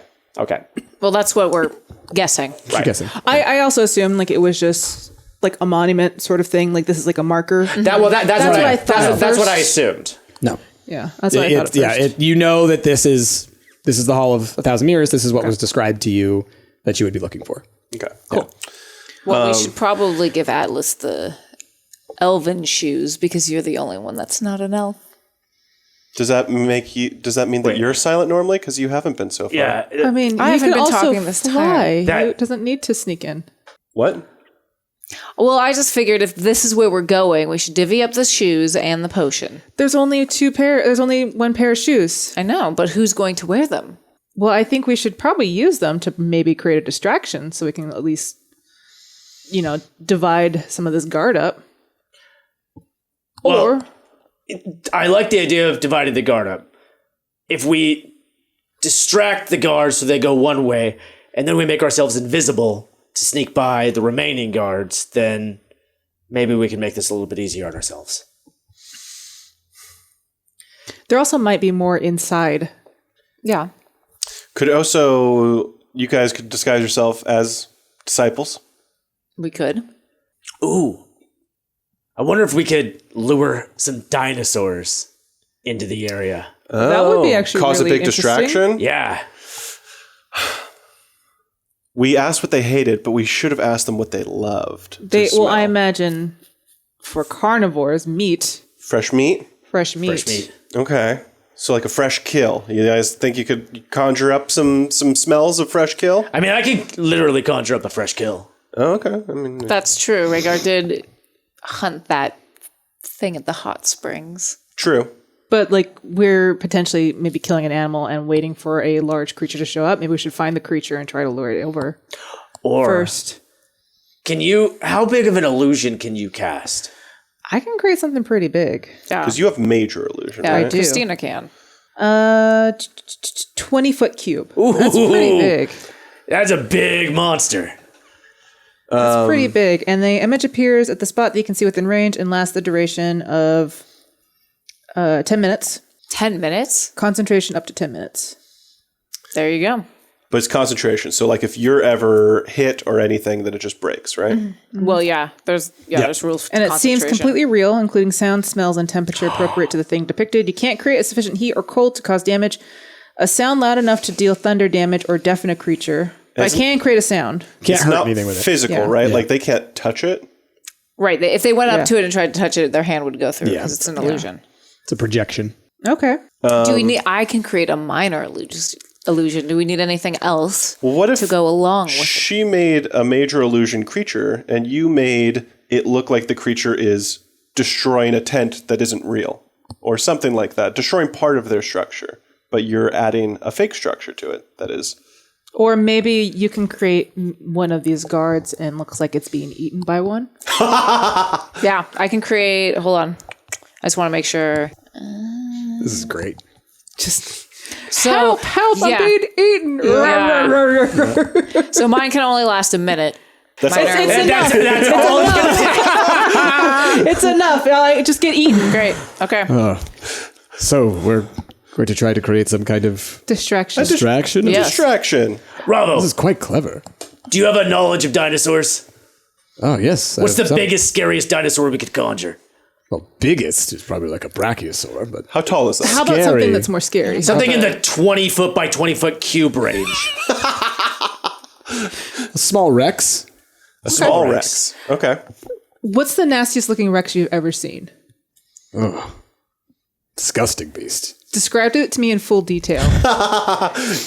[SPEAKER 4] Well, that's what we're guessing.
[SPEAKER 2] I'm guessing.
[SPEAKER 7] I also assumed like it was just like a monument sort of thing. Like this is like a marker.
[SPEAKER 6] That's what I
[SPEAKER 7] thought at
[SPEAKER 6] That's what I
[SPEAKER 7] first.
[SPEAKER 6] assumed.
[SPEAKER 2] No.
[SPEAKER 7] Yeah. That's what I thought at first.
[SPEAKER 2] You know that this is the Hall of 1,000 Mirrors. This is what was described to you that you would be looking for.
[SPEAKER 3] Okay. Cool.
[SPEAKER 4] Well, we should probably give Atlas the elven shoes because you're the only one that's not an elf.
[SPEAKER 3] Does that mean that you're silent normally? Because you haven't been so far.
[SPEAKER 6] Yeah.
[SPEAKER 7] I mean,
[SPEAKER 4] I
[SPEAKER 7] you
[SPEAKER 4] haven't
[SPEAKER 7] can
[SPEAKER 4] been
[SPEAKER 7] also
[SPEAKER 4] talking this time.
[SPEAKER 7] fly.
[SPEAKER 6] That-
[SPEAKER 7] It doesn't need to sneak in.
[SPEAKER 3] What?
[SPEAKER 4] Well, I just figured if this is where we're going, we should divvy up the shoes and the potion.
[SPEAKER 7] There's only one pair of shoes.
[SPEAKER 4] I know, but who's going to wear them?
[SPEAKER 7] Well, I think we should probably use them to maybe create a distraction so we can at least, divide some of this guard up.
[SPEAKER 6] Well,
[SPEAKER 7] Or
[SPEAKER 6] I like the idea of dividing the guard up. If we distract the guards so they go one way, and then we make ourselves invisible to sneak by the remaining guards, then maybe we can make this a little bit easier on ourselves.
[SPEAKER 7] there also might be more inside.
[SPEAKER 4] Yeah.
[SPEAKER 3] You guys could disguise yourself as disciples.
[SPEAKER 4] We could.
[SPEAKER 6] Ooh. I wonder if we could lure some dinosaurs into the area.
[SPEAKER 7] That would be actually
[SPEAKER 3] cause
[SPEAKER 7] really
[SPEAKER 3] a big
[SPEAKER 7] interesting.
[SPEAKER 3] distraction.
[SPEAKER 6] Yeah.
[SPEAKER 3] We asked what they hated, but we should have asked them what they loved. to
[SPEAKER 7] I
[SPEAKER 3] smell.
[SPEAKER 7] imagine for carnivores,
[SPEAKER 3] Fresh meat.
[SPEAKER 7] fresh meat.
[SPEAKER 6] Fresh meat.
[SPEAKER 3] Okay. So like a fresh kill. You guys think you could conjure up some smells of fresh kill?
[SPEAKER 6] I mean, I could literally conjure up a fresh kill.
[SPEAKER 3] Oh, okay. I mean,
[SPEAKER 4] That's true. Rhaegar did hunt that thing at the hot springs.
[SPEAKER 3] true.
[SPEAKER 7] But like we're potentially maybe killing an animal and waiting for a large creature to show up. Maybe we should find the creature and try to lure it over
[SPEAKER 6] Or
[SPEAKER 7] first.
[SPEAKER 6] how big of an illusion can you cast?
[SPEAKER 7] I can create something pretty big.
[SPEAKER 4] Yeah.
[SPEAKER 3] Because you have major illusion,
[SPEAKER 4] Yeah,
[SPEAKER 3] right?
[SPEAKER 7] do.
[SPEAKER 4] Christina can.
[SPEAKER 7] 20-foot cube. That's pretty big.
[SPEAKER 6] That's a big monster.
[SPEAKER 7] It's pretty big. And the image appears at the spot that you can see within range and lasts the duration of 10 minutes.
[SPEAKER 4] 10 minutes?
[SPEAKER 7] Concentration up to 10 minutes.
[SPEAKER 4] There you go.
[SPEAKER 3] But it's concentration. So like if you're ever hit or anything, then it just breaks, right?
[SPEAKER 4] Well, yeah. There's rules for
[SPEAKER 7] And it seems
[SPEAKER 4] concentration.
[SPEAKER 7] completely real, including sound, smells, and temperature appropriate to the thing depicted. You can't create a sufficient heat or cold to cause damage. A sound loud enough to deal thunder damage or deafen a creature. But I can create a sound.
[SPEAKER 2] Can't
[SPEAKER 3] It's
[SPEAKER 2] hurt
[SPEAKER 3] not
[SPEAKER 2] anything with it.
[SPEAKER 3] physical,
[SPEAKER 7] Yeah.
[SPEAKER 3] right?
[SPEAKER 2] Yeah.
[SPEAKER 3] Like they can't touch it.
[SPEAKER 4] Right. If they went
[SPEAKER 7] Yeah.
[SPEAKER 4] up to it and tried to touch it, their hand would go through
[SPEAKER 2] Yeah.
[SPEAKER 4] because it's an illusion.
[SPEAKER 2] It's a projection.
[SPEAKER 7] Okay.
[SPEAKER 4] Do we need? I can create a minor illusion. Do we need anything else
[SPEAKER 3] Well, what if
[SPEAKER 4] to go along with it?
[SPEAKER 3] she made a major illusion creature and you made it look like the creature is destroying a tent that isn't real or something like that, destroying part of their structure, but you're adding a fake structure to it that is.
[SPEAKER 7] Or maybe you can create one of these guards and looks like it's being eaten by one.
[SPEAKER 4] Yeah, I can create. Hold on. I just want to make sure.
[SPEAKER 2] This is great.
[SPEAKER 4] So
[SPEAKER 7] Help!
[SPEAKER 4] yeah.
[SPEAKER 7] I'm being eaten.
[SPEAKER 4] Yeah. So mine can only last a minute.
[SPEAKER 3] That's
[SPEAKER 4] Minor
[SPEAKER 3] okay.
[SPEAKER 4] illusion.
[SPEAKER 6] That's all it's going to take.
[SPEAKER 7] It's enough. I just get eaten.
[SPEAKER 4] Great. Okay.
[SPEAKER 2] So we're going to try to create some kind of
[SPEAKER 7] Distraction.
[SPEAKER 2] distraction.
[SPEAKER 4] Yeah.
[SPEAKER 3] Distraction.
[SPEAKER 6] Bravo.
[SPEAKER 2] This is quite clever.
[SPEAKER 6] Do you have a knowledge of dinosaurs?
[SPEAKER 2] Oh, yes.
[SPEAKER 6] What's the biggest, scariest dinosaur we could conjure?
[SPEAKER 2] Well, biggest is probably like a brachiosaur, but
[SPEAKER 3] How tall is that?
[SPEAKER 7] How about
[SPEAKER 2] Scary.
[SPEAKER 7] something that's more scary?
[SPEAKER 6] Something in the 20 foot by 20 foot cube range.
[SPEAKER 2] a small Rex.
[SPEAKER 3] A small Rex. Okay.
[SPEAKER 7] What's the nastiest looking Rex you've ever seen?
[SPEAKER 2] Disgusting beast.
[SPEAKER 7] Describe it to me in full detail.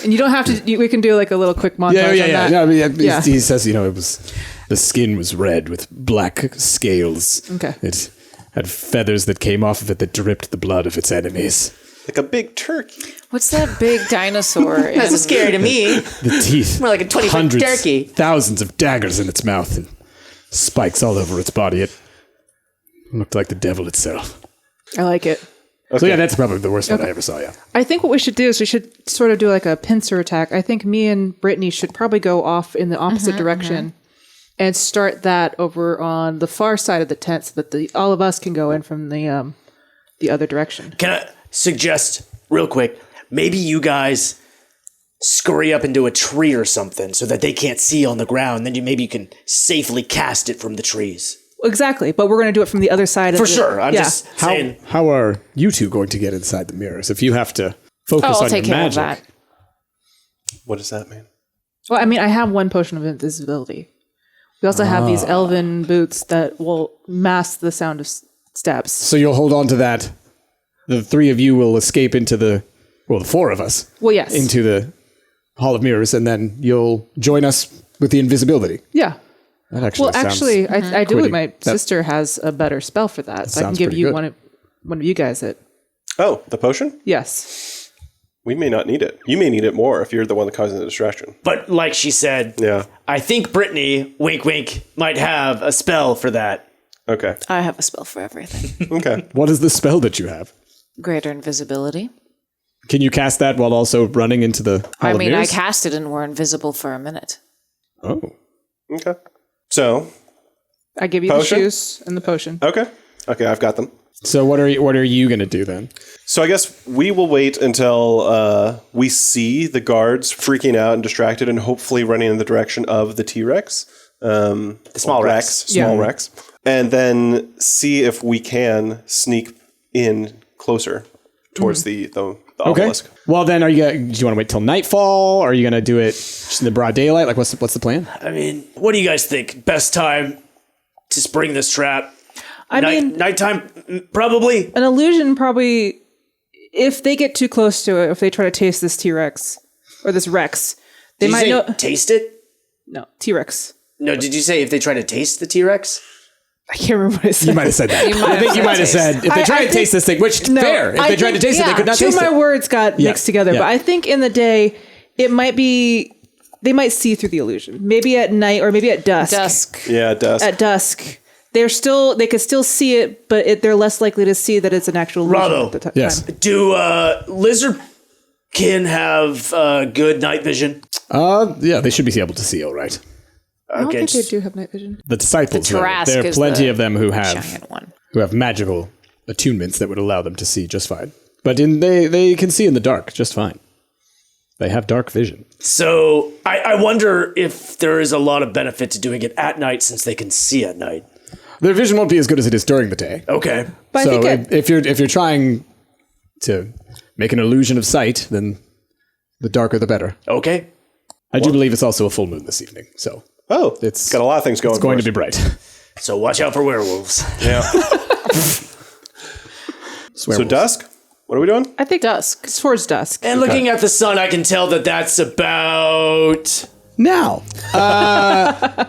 [SPEAKER 7] And you don't have to, we can do like a little quick montage on that.
[SPEAKER 2] No, I mean,
[SPEAKER 7] Yeah.
[SPEAKER 2] He says, it was, the skin was red with black scales.
[SPEAKER 7] Okay.
[SPEAKER 2] It had feathers that came off of it that dripped the blood of its enemies.
[SPEAKER 3] Like a big turkey.
[SPEAKER 4] What's that big dinosaur?
[SPEAKER 5] That's scary to me.
[SPEAKER 2] The teeth.
[SPEAKER 5] More like a 20-foot
[SPEAKER 2] hundreds,
[SPEAKER 5] turkey.
[SPEAKER 2] Thousands of daggers in its mouth and spikes all over its body. It looked like the devil itself.
[SPEAKER 7] I like it.
[SPEAKER 2] So yeah, that's probably the worst one I ever saw, yeah.
[SPEAKER 7] I think what we should do is we should sort of do like a pincer attack. I think me and Brittany should probably go off in the opposite direction and start that over on the far side of the tent so that all of us can go in from the other direction.
[SPEAKER 6] Can I suggest real quick, maybe you guys scurry up into a tree or something so that they can't see on the ground. Then maybe you can safely cast it from the trees.
[SPEAKER 7] Exactly, but we're going to do it from the other side of
[SPEAKER 6] For
[SPEAKER 7] the...
[SPEAKER 6] sure. I'm just saying.
[SPEAKER 2] How are you two going to get inside the mirrors if you have to focus
[SPEAKER 4] I'll
[SPEAKER 2] on
[SPEAKER 4] take
[SPEAKER 2] your
[SPEAKER 4] care of
[SPEAKER 2] magic?
[SPEAKER 4] that.
[SPEAKER 3] What does that mean?
[SPEAKER 7] Well, I mean, I have one potion of invisibility. We also have these elven boots that will mask the sound of steps.
[SPEAKER 2] So you'll hold on to that. The three of you will escape into the four of us.
[SPEAKER 7] Well, yes.
[SPEAKER 2] Into the Hall of Mirrors, and then you'll join us with the invisibility.
[SPEAKER 7] Yeah.
[SPEAKER 2] That actually
[SPEAKER 7] Well,
[SPEAKER 2] sounds
[SPEAKER 7] actually, I do
[SPEAKER 2] pretty-
[SPEAKER 7] it. My
[SPEAKER 2] that-
[SPEAKER 7] sister has a better spell for that. So I can
[SPEAKER 2] sounds
[SPEAKER 7] give
[SPEAKER 2] pretty
[SPEAKER 7] you
[SPEAKER 2] good.
[SPEAKER 7] one of you guys it.
[SPEAKER 3] Oh, the potion?
[SPEAKER 7] Yes.
[SPEAKER 3] We may not need it. You may need it more if you're the one that causing the distraction.
[SPEAKER 6] But like she said,
[SPEAKER 3] Yeah.
[SPEAKER 6] I think Brittany, wink wink, might have a spell for that.
[SPEAKER 3] Okay.
[SPEAKER 4] I have a spell for everything.
[SPEAKER 3] Okay.
[SPEAKER 2] What is the spell that you have?
[SPEAKER 4] Greater invisibility.
[SPEAKER 2] Can you cast that while also running into the Hall
[SPEAKER 4] I
[SPEAKER 2] of
[SPEAKER 4] mean, I
[SPEAKER 2] Mirrors?
[SPEAKER 4] cast it and we're invisible for a minute.
[SPEAKER 2] Oh.
[SPEAKER 3] Okay. So,
[SPEAKER 7] I give you
[SPEAKER 3] Potion?
[SPEAKER 7] the shoes and the potion.
[SPEAKER 3] okay. Okay, I've got them.
[SPEAKER 2] So what are you going to do then?
[SPEAKER 3] So I guess we will wait until we see the guards freaking out and distracted and hopefully running in the direction of the T-Rex. The
[SPEAKER 6] small Rex.
[SPEAKER 3] Small Rex. And then see if we can sneak in closer towards the
[SPEAKER 2] Okay.
[SPEAKER 3] obelisk.
[SPEAKER 2] Well, then, do you want to wait till nightfall? Or are you going to do it just in the broad daylight? Like, what's the plan?
[SPEAKER 6] I mean, what do you guys think? Best time to spring this trap?
[SPEAKER 7] I mean,
[SPEAKER 6] Nighttime, probably.
[SPEAKER 7] an illusion probably, if they get too close to it, if they try to taste this T-Rex or this Rex, they
[SPEAKER 6] Did
[SPEAKER 7] might
[SPEAKER 6] you
[SPEAKER 7] know.
[SPEAKER 6] say taste it?
[SPEAKER 7] No, T-Rex.
[SPEAKER 6] No, did you say if they try to taste the T-Rex?
[SPEAKER 7] I can't remember what I said.
[SPEAKER 2] You might have said that. I think you might have said, if they try to taste this thing, which, fair. If they tried to taste it, they could not
[SPEAKER 7] two
[SPEAKER 2] taste
[SPEAKER 7] of my
[SPEAKER 2] it.
[SPEAKER 7] words got mixed together,
[SPEAKER 2] yeah.
[SPEAKER 7] but I think in the day, it might be, they might see through the illusion. Maybe at night or maybe at dusk.
[SPEAKER 4] Dusk.
[SPEAKER 3] Yeah, dusk.
[SPEAKER 7] At dusk. They could still see it, but they're less likely to see that it's an actual illusion
[SPEAKER 6] Rado.
[SPEAKER 7] at the time.
[SPEAKER 2] Yes.
[SPEAKER 6] Do lizardkin have good night vision?
[SPEAKER 2] Yeah, they should be able to see all right.
[SPEAKER 7] I don't think they
[SPEAKER 6] just-
[SPEAKER 7] do have night vision.
[SPEAKER 2] The disciples,
[SPEAKER 4] The
[SPEAKER 2] though,
[SPEAKER 4] Tarrasque
[SPEAKER 2] there are
[SPEAKER 4] is
[SPEAKER 2] plenty
[SPEAKER 4] the
[SPEAKER 2] of them who
[SPEAKER 4] giant one.
[SPEAKER 2] have magical attunements that would allow them to see just fine. But they can see in the dark just fine. They have dark vision.
[SPEAKER 6] So I wonder if there is a lot of benefit to doing it at night since they can see at night.
[SPEAKER 2] Their vision won't be as good as it is during the day.
[SPEAKER 6] Okay.
[SPEAKER 7] But
[SPEAKER 2] So
[SPEAKER 7] I think
[SPEAKER 2] if you're trying to make an illusion of sight, then the darker the better.
[SPEAKER 6] Okay.
[SPEAKER 2] I do believe it's also a full moon this evening, so
[SPEAKER 3] Oh,
[SPEAKER 2] it's
[SPEAKER 3] got a lot of things going.
[SPEAKER 2] it's going
[SPEAKER 3] for
[SPEAKER 2] to be
[SPEAKER 3] us.
[SPEAKER 2] bright.
[SPEAKER 6] So watch out for werewolves.
[SPEAKER 3] Yeah. So dusk. What are we doing?
[SPEAKER 7] I think
[SPEAKER 4] Dusk.
[SPEAKER 7] it's towards dusk.
[SPEAKER 6] And looking at the sun, I can tell that that's about...
[SPEAKER 2] Now,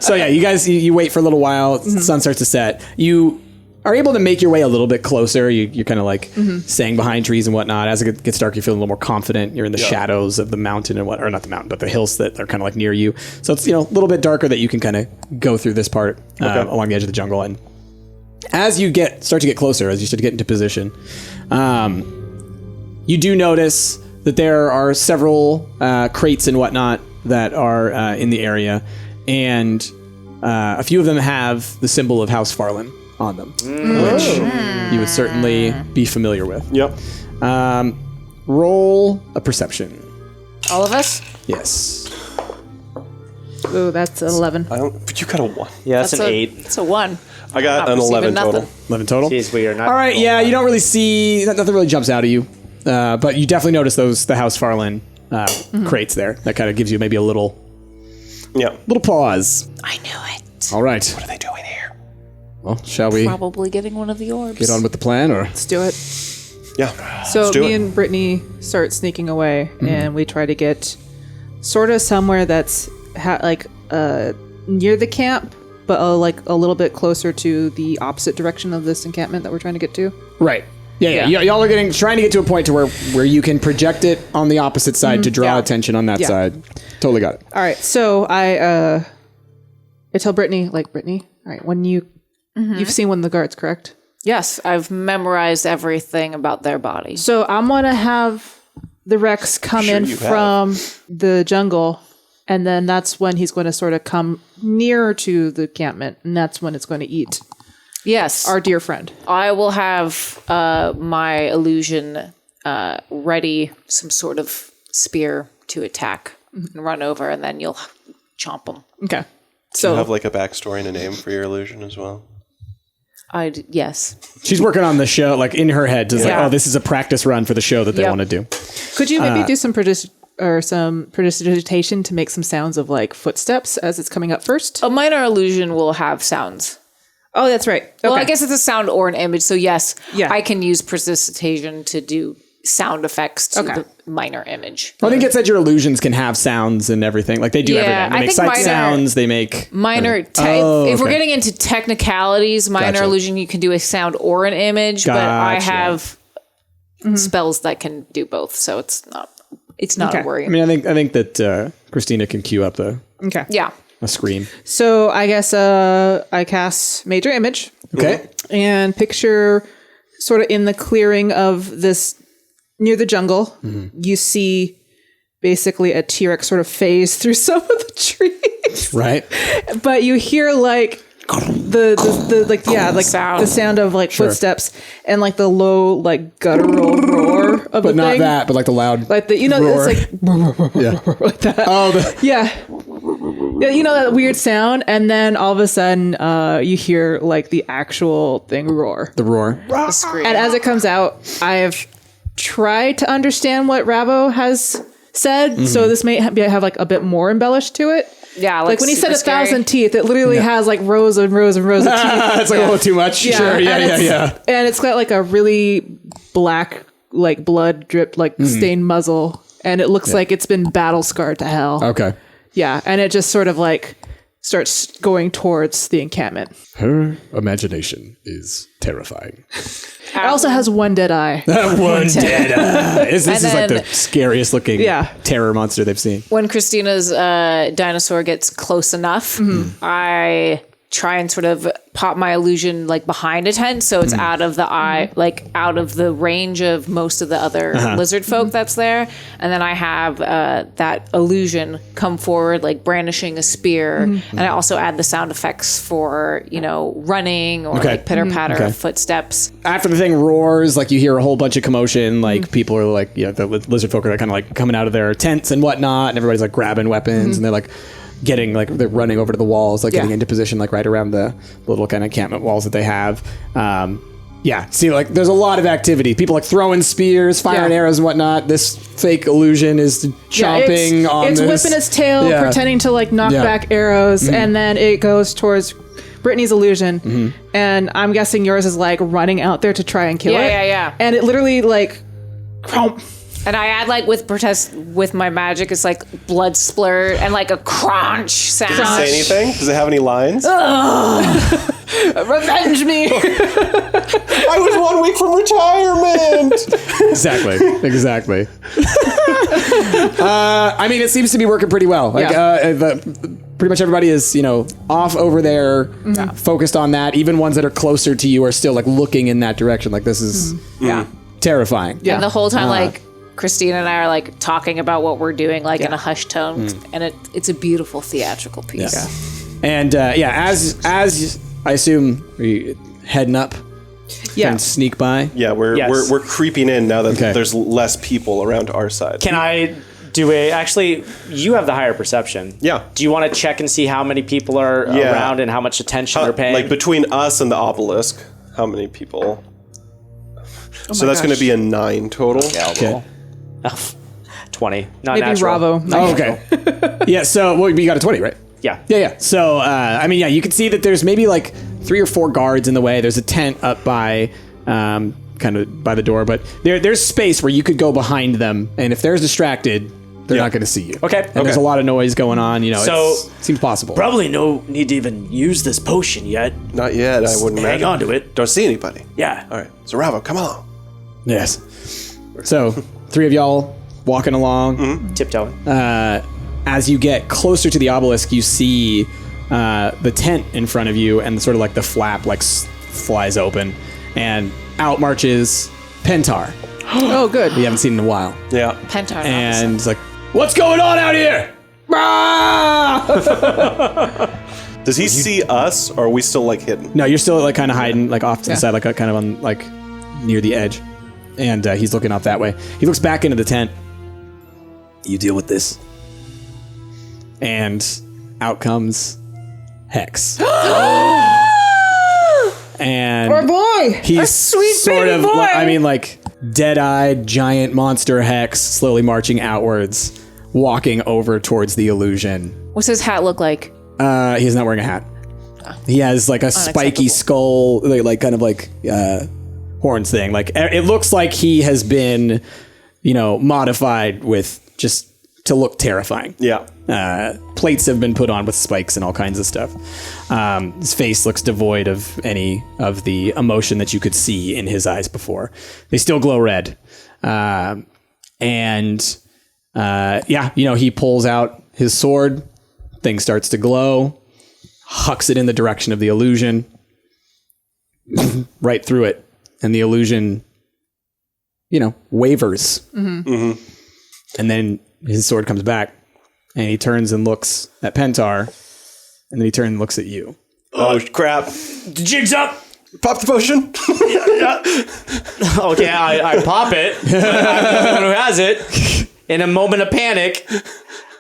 [SPEAKER 2] so yeah, you guys, you wait for a little while. The sun starts to set. You are able to make your way a little bit closer. You're kind of like staying behind trees and whatnot. As it gets dark, you feel a little more confident. You're in the shadows of the mountain and or not the mountain, but the hills that are kind of like near you. So it's, a little bit darker that you can kind of go through this part along the edge of the jungle. And as you start to get closer, as you start to get into position, you do notice that there are several crates and whatnot that are in the area, and a few of them have the symbol of House Farlin on them, which you would certainly be familiar with.
[SPEAKER 3] Yep.
[SPEAKER 2] Roll a perception.
[SPEAKER 4] All of us?
[SPEAKER 2] Yes.
[SPEAKER 7] Ooh, that's 11.
[SPEAKER 3] But you got a 1.
[SPEAKER 5] Yeah, that's an 8.
[SPEAKER 4] It's a 1.
[SPEAKER 3] I got an
[SPEAKER 4] Not
[SPEAKER 3] 11
[SPEAKER 4] receiving
[SPEAKER 3] total.
[SPEAKER 4] nothing.
[SPEAKER 2] 11 total?
[SPEAKER 5] Jeez, we are not.
[SPEAKER 2] All right, yeah, you don't really see, nothing really jumps out at you, but you definitely notice the House Farlin crates there. That kind of gives you maybe a little
[SPEAKER 3] Yeah.
[SPEAKER 2] pause.
[SPEAKER 4] I knew it.
[SPEAKER 2] All right.
[SPEAKER 3] What are they doing here?
[SPEAKER 2] Well, shall we
[SPEAKER 4] Probably getting one of the orbs.
[SPEAKER 2] get on with the plan, or?
[SPEAKER 7] Let's do it.
[SPEAKER 3] Yeah.
[SPEAKER 7] So
[SPEAKER 3] Let's do
[SPEAKER 7] me
[SPEAKER 3] it.
[SPEAKER 7] and Brittany start sneaking away, and we try to get sort of somewhere that's near the camp, but a little bit closer to the opposite direction of this encampment that we're trying to get to.
[SPEAKER 2] Right. Yeah. Y'all are trying to get to a point to where you can project it on the opposite side to draw attention on that side. Totally got it.
[SPEAKER 7] All right, so I tell Brittany, all right, when you've seen one of the guards, correct?
[SPEAKER 4] Yes, I've memorized everything about their body.
[SPEAKER 7] So I'm gonna have the Rex come
[SPEAKER 3] Sure
[SPEAKER 7] in
[SPEAKER 3] you
[SPEAKER 7] from the jungle, and then that's when he's going to sort of come nearer to the encampment, and that's when it's going to eat
[SPEAKER 4] Yes,
[SPEAKER 7] our dear friend.
[SPEAKER 4] I will have my illusion ready, some sort of spear to attack and run over, and then you'll chomp them.
[SPEAKER 7] Okay.
[SPEAKER 3] Do
[SPEAKER 7] So
[SPEAKER 3] you have like a backstory and a name for your illusion as well?
[SPEAKER 4] Yes.
[SPEAKER 2] She's working on the show, like in her head, just
[SPEAKER 4] Yeah.
[SPEAKER 2] like, oh, this is a practice run for the show that they
[SPEAKER 4] Yeah.
[SPEAKER 2] want to do.
[SPEAKER 7] could you maybe do some prestidigitation to make some sounds of like footsteps as it's coming up first?
[SPEAKER 4] A minor illusion will have sounds.
[SPEAKER 7] Oh, that's right.
[SPEAKER 4] Well,
[SPEAKER 7] Okay.
[SPEAKER 4] I guess it's a sound or an image. So yes,
[SPEAKER 7] Yeah.
[SPEAKER 4] I can use prestidigitation to do sound effects to
[SPEAKER 7] Okay.
[SPEAKER 4] the minor image.
[SPEAKER 2] I think it said your illusions can have sounds and everything. Like they do
[SPEAKER 4] Yeah,
[SPEAKER 2] everything. They
[SPEAKER 4] I
[SPEAKER 2] make
[SPEAKER 4] think
[SPEAKER 2] sight
[SPEAKER 4] minor-
[SPEAKER 2] sounds. They make
[SPEAKER 4] Minor, if we're
[SPEAKER 2] okay.
[SPEAKER 4] getting into technicalities, minor
[SPEAKER 2] Gotcha.
[SPEAKER 4] illusion, you can do a sound or an image, but I
[SPEAKER 2] Gotcha.
[SPEAKER 4] have spells that can do both, so it's not
[SPEAKER 7] Okay.
[SPEAKER 4] a worry.
[SPEAKER 2] I mean, I think that Christina can cue up a
[SPEAKER 7] Okay.
[SPEAKER 2] screen.
[SPEAKER 7] So I guess I cast Major Image.
[SPEAKER 2] Okay.
[SPEAKER 7] And picture sort of in the clearing of this near the jungle, you see basically a T-Rex sort of phase through some of the trees.
[SPEAKER 2] Right.
[SPEAKER 7] But you hear like the
[SPEAKER 4] Sound.
[SPEAKER 7] the sound of like footsteps and like the low like guttural roar of
[SPEAKER 2] But
[SPEAKER 7] the
[SPEAKER 2] not
[SPEAKER 7] thing.
[SPEAKER 2] that, but like the loud.
[SPEAKER 7] Like the
[SPEAKER 2] roar.
[SPEAKER 7] it's like
[SPEAKER 2] Yeah.
[SPEAKER 7] like that.
[SPEAKER 2] Oh,
[SPEAKER 7] Yeah. Yeah, you know that weird sound, and then all of a sudden you hear like the actual thing roar.
[SPEAKER 2] the roar.
[SPEAKER 7] And as it comes out, I have tried to understand what Rabo has said, so this may have like a bit more embellished to it.
[SPEAKER 4] Yeah,
[SPEAKER 7] Like when he said
[SPEAKER 4] super scary.
[SPEAKER 7] 1,000 teeth, it literally has like rows and rows and rows of teeth.
[SPEAKER 2] It's like a little too much. Sure. Yeah.
[SPEAKER 7] and
[SPEAKER 2] Yeah.
[SPEAKER 7] it's-
[SPEAKER 2] Yeah.
[SPEAKER 7] And it's got like a really black, like blood dripped, like stained muzzle, and it looks like it's been battle scarred to hell.
[SPEAKER 2] Okay.
[SPEAKER 7] Yeah, and it just sort of like starts going towards the encampment.
[SPEAKER 2] Her imagination is terrifying.
[SPEAKER 7] It also has one dead eye.
[SPEAKER 2] One dead. This is like the
[SPEAKER 4] then-
[SPEAKER 2] scariest looking
[SPEAKER 7] Yeah.
[SPEAKER 2] terror monster they've seen.
[SPEAKER 4] When Christina's dinosaur gets close enough, I try and sort of pop my illusion like behind a tent, so it's out of the eye, like out of the range of most of the other lizard folk that's there. And then I have that illusion come forward, like brandishing a spear, and I also add the sound effects for running or like pitter patter of footsteps.
[SPEAKER 2] After the thing roars, like you hear a whole bunch of commotion, like people are like, the lizard folk are kind of like coming out of their tents and whatnot, and everybody's like grabbing weapons, and they're like getting like they're running over to the walls, like getting into position, like right around the little kind of encampment walls that they have. See, like there's a lot of activity. People like throwing spears, firing arrows and whatnot. This fake illusion is chomping on
[SPEAKER 7] it's
[SPEAKER 2] this.
[SPEAKER 7] whipping its tail, pretending to like knock back arrows, and then it goes towards Brittany's illusion, and I'm guessing yours is like running out there to try and kill it.
[SPEAKER 4] Yeah.
[SPEAKER 7] And it literally like crump.
[SPEAKER 4] And I add like with my magic, it's like blood splurt and like a crunch sound.
[SPEAKER 3] Does it say anything? Does it have any lines?
[SPEAKER 7] Revenge me.
[SPEAKER 3] I was 1 week from retirement.
[SPEAKER 2] Exactly. I mean, it seems to be working pretty well. Like, pretty much everybody is, off over there, focused on that. Even ones that are closer to you are still like looking in that direction. Like this is terrifying.
[SPEAKER 4] And the whole time, like Christina and I are like talking about what we're doing, like in a hushed tone, and it's a beautiful theatrical piece.
[SPEAKER 2] And as I assume, are you heading up? And sneak by.
[SPEAKER 3] Yeah, we're creeping in now that there's less people around our side.
[SPEAKER 6] Can I do actually, you have the higher perception.
[SPEAKER 3] Yeah.
[SPEAKER 6] Do you want to check and see how many people are around and how much attention they're paying?
[SPEAKER 3] Like between us and the obelisk, how many people? So that's going to be a 9 total.
[SPEAKER 2] Okay.
[SPEAKER 6] 20. Not
[SPEAKER 7] Maybe
[SPEAKER 6] natural.
[SPEAKER 7] Ravo.
[SPEAKER 2] Oh, okay. So you got a 20, right?
[SPEAKER 6] Yeah.
[SPEAKER 2] Yeah. So, you can see that there's maybe like 3 or 4 guards in the way. There's a tent up by, kind of by the door, but there's space where you could go behind them, and if they're distracted, they're not going to see you.
[SPEAKER 6] Okay.
[SPEAKER 2] And there's a lot of noise going on.
[SPEAKER 6] So
[SPEAKER 2] it seems possible.
[SPEAKER 5] Probably no need to even use this potion yet.
[SPEAKER 3] Not yet. I wouldn't
[SPEAKER 5] Hang
[SPEAKER 3] imagine.
[SPEAKER 5] on to it.
[SPEAKER 3] Don't see anybody.
[SPEAKER 5] Yeah.
[SPEAKER 3] All right. So Ravo, come along.
[SPEAKER 2] Yes. So 3 of y'all walking along.
[SPEAKER 6] Tiptoeing.
[SPEAKER 2] As you get closer to the obelisk, you see the tent in front of you, and sort of like the flap like flies open, and out marches Pentar.
[SPEAKER 7] Oh, good.
[SPEAKER 2] We haven't seen in a while.
[SPEAKER 3] Yeah.
[SPEAKER 4] Pentar.
[SPEAKER 2] And it's like, what's going on out here?
[SPEAKER 3] Does he see us, or are we still like hidden?
[SPEAKER 2] No, you're still like kind of hiding, like off to the side, like kind of on like near the edge. And he's looking off that way. He looks back into the tent. You deal with this. And out comes Hex. And
[SPEAKER 7] Our boy.
[SPEAKER 2] he's
[SPEAKER 7] Our sweet
[SPEAKER 2] sort
[SPEAKER 7] baby
[SPEAKER 2] of,
[SPEAKER 7] boy.
[SPEAKER 2] I mean, like dead-eyed giant monster Hex, slowly marching outwards, walking over towards the illusion.
[SPEAKER 4] What's his hat look like?
[SPEAKER 2] He's not wearing a hat. He has like a spiky skull, like kind of like horns thing. Like it looks like he has been, modified with just to look terrifying.
[SPEAKER 3] Yeah.
[SPEAKER 2] Plates have been put on with spikes and all kinds of stuff. His face looks devoid of any of the emotion that you could see in his eyes before. They still glow red. He pulls out his sword. Thing starts to glow. Hucks it in the direction of the illusion. Right through it. And the illusion, wavers. And then his sword comes back. And he turns and looks at Pentar, and then he turns and looks at you.
[SPEAKER 3] Oh, crap.
[SPEAKER 5] The jig's up.
[SPEAKER 3] Pop the potion.
[SPEAKER 6] Okay, I pop it. I'm the one who has it. In a moment of panic,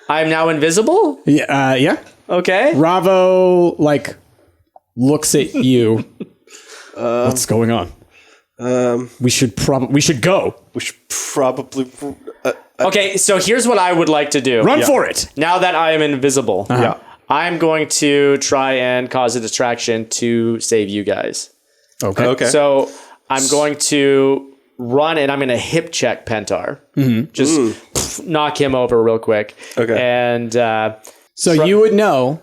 [SPEAKER 6] I'm now invisible?
[SPEAKER 2] Yeah.
[SPEAKER 6] Okay.
[SPEAKER 2] Ravo, looks at you. What's going on? We should go.
[SPEAKER 3] We should probably...
[SPEAKER 6] Okay, so here's what I would like to do.
[SPEAKER 2] Run for it.
[SPEAKER 6] Now that I am invisible, I'm going to try and cause a distraction to save you guys.
[SPEAKER 2] Okay.
[SPEAKER 6] So I'm going to run and I'm going to hip check Pentar. Just knock him over real quick.
[SPEAKER 3] Okay.
[SPEAKER 6] And
[SPEAKER 2] So you would know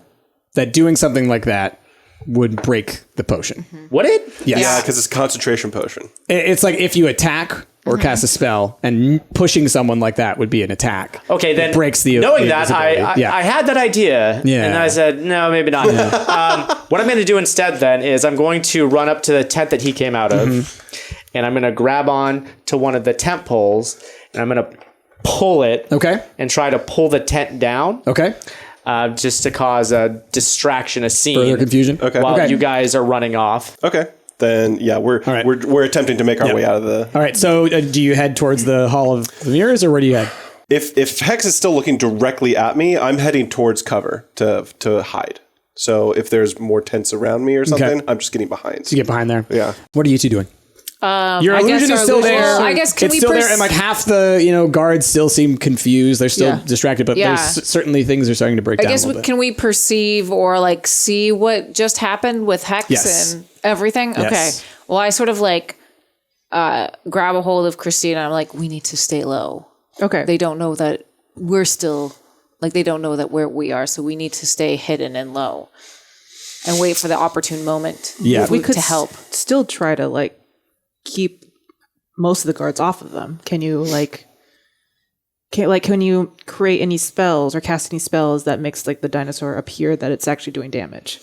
[SPEAKER 2] that doing something like that would break the potion.
[SPEAKER 6] would it?
[SPEAKER 2] Yes.
[SPEAKER 3] Yeah, because it's a concentration potion.
[SPEAKER 2] It's like if you attack or cast a spell, and pushing someone like that would be an attack.
[SPEAKER 6] Okay, then
[SPEAKER 2] it breaks the
[SPEAKER 6] knowing
[SPEAKER 2] the
[SPEAKER 6] that
[SPEAKER 2] invisibility.
[SPEAKER 6] I had that idea,
[SPEAKER 2] Yeah.
[SPEAKER 6] and I said no, maybe not. What I'm going to do instead then is I'm going to run up to the tent that he came out of, and I'm going to grab on to one of the tent poles, and I'm going to pull it.
[SPEAKER 2] Okay.
[SPEAKER 6] And try to pull the tent down.
[SPEAKER 2] Okay.
[SPEAKER 6] Just to cause a distraction, a scene.
[SPEAKER 2] Further confusion.
[SPEAKER 3] Okay.
[SPEAKER 6] While you guys are running off.
[SPEAKER 3] Okay. Then yeah, we're attempting to make our way out of the.
[SPEAKER 2] All right. So do you head towards the Hall of the Mirrors, or where do you head?
[SPEAKER 3] If Hex is still looking directly at me, I'm heading towards cover to hide. So if there's more tents around me or something, I'm just getting behind.
[SPEAKER 2] So you get behind there.
[SPEAKER 3] Yeah.
[SPEAKER 2] What are you two doing? Your
[SPEAKER 4] I guess
[SPEAKER 2] illusion is
[SPEAKER 4] our
[SPEAKER 2] still
[SPEAKER 4] illusion-
[SPEAKER 2] there.
[SPEAKER 4] Well, I guess can
[SPEAKER 2] it's
[SPEAKER 4] we
[SPEAKER 2] still there, and like half the guards still seem confused. They're still distracted, but
[SPEAKER 4] Yeah.
[SPEAKER 2] there's certainly things are starting to break
[SPEAKER 4] I
[SPEAKER 2] down.
[SPEAKER 4] guess
[SPEAKER 2] a little bit.
[SPEAKER 4] can we perceive or like see what just happened with Hex
[SPEAKER 2] Yes.
[SPEAKER 4] and everything?
[SPEAKER 2] Yes.
[SPEAKER 4] Okay. Well, I sort of like grab a hold of Christina. I'm like, we need to stay low.
[SPEAKER 7] Okay.
[SPEAKER 4] They don't know that we're still like they don't know that we are, so we need to stay hidden and low and wait for the opportune moment.
[SPEAKER 2] Yeah.
[SPEAKER 7] we could
[SPEAKER 4] to help.
[SPEAKER 7] still try to like keep most of the guards off of them. Can you can you create any spells or cast any spells that makes like the dinosaur appear that it's actually doing damage?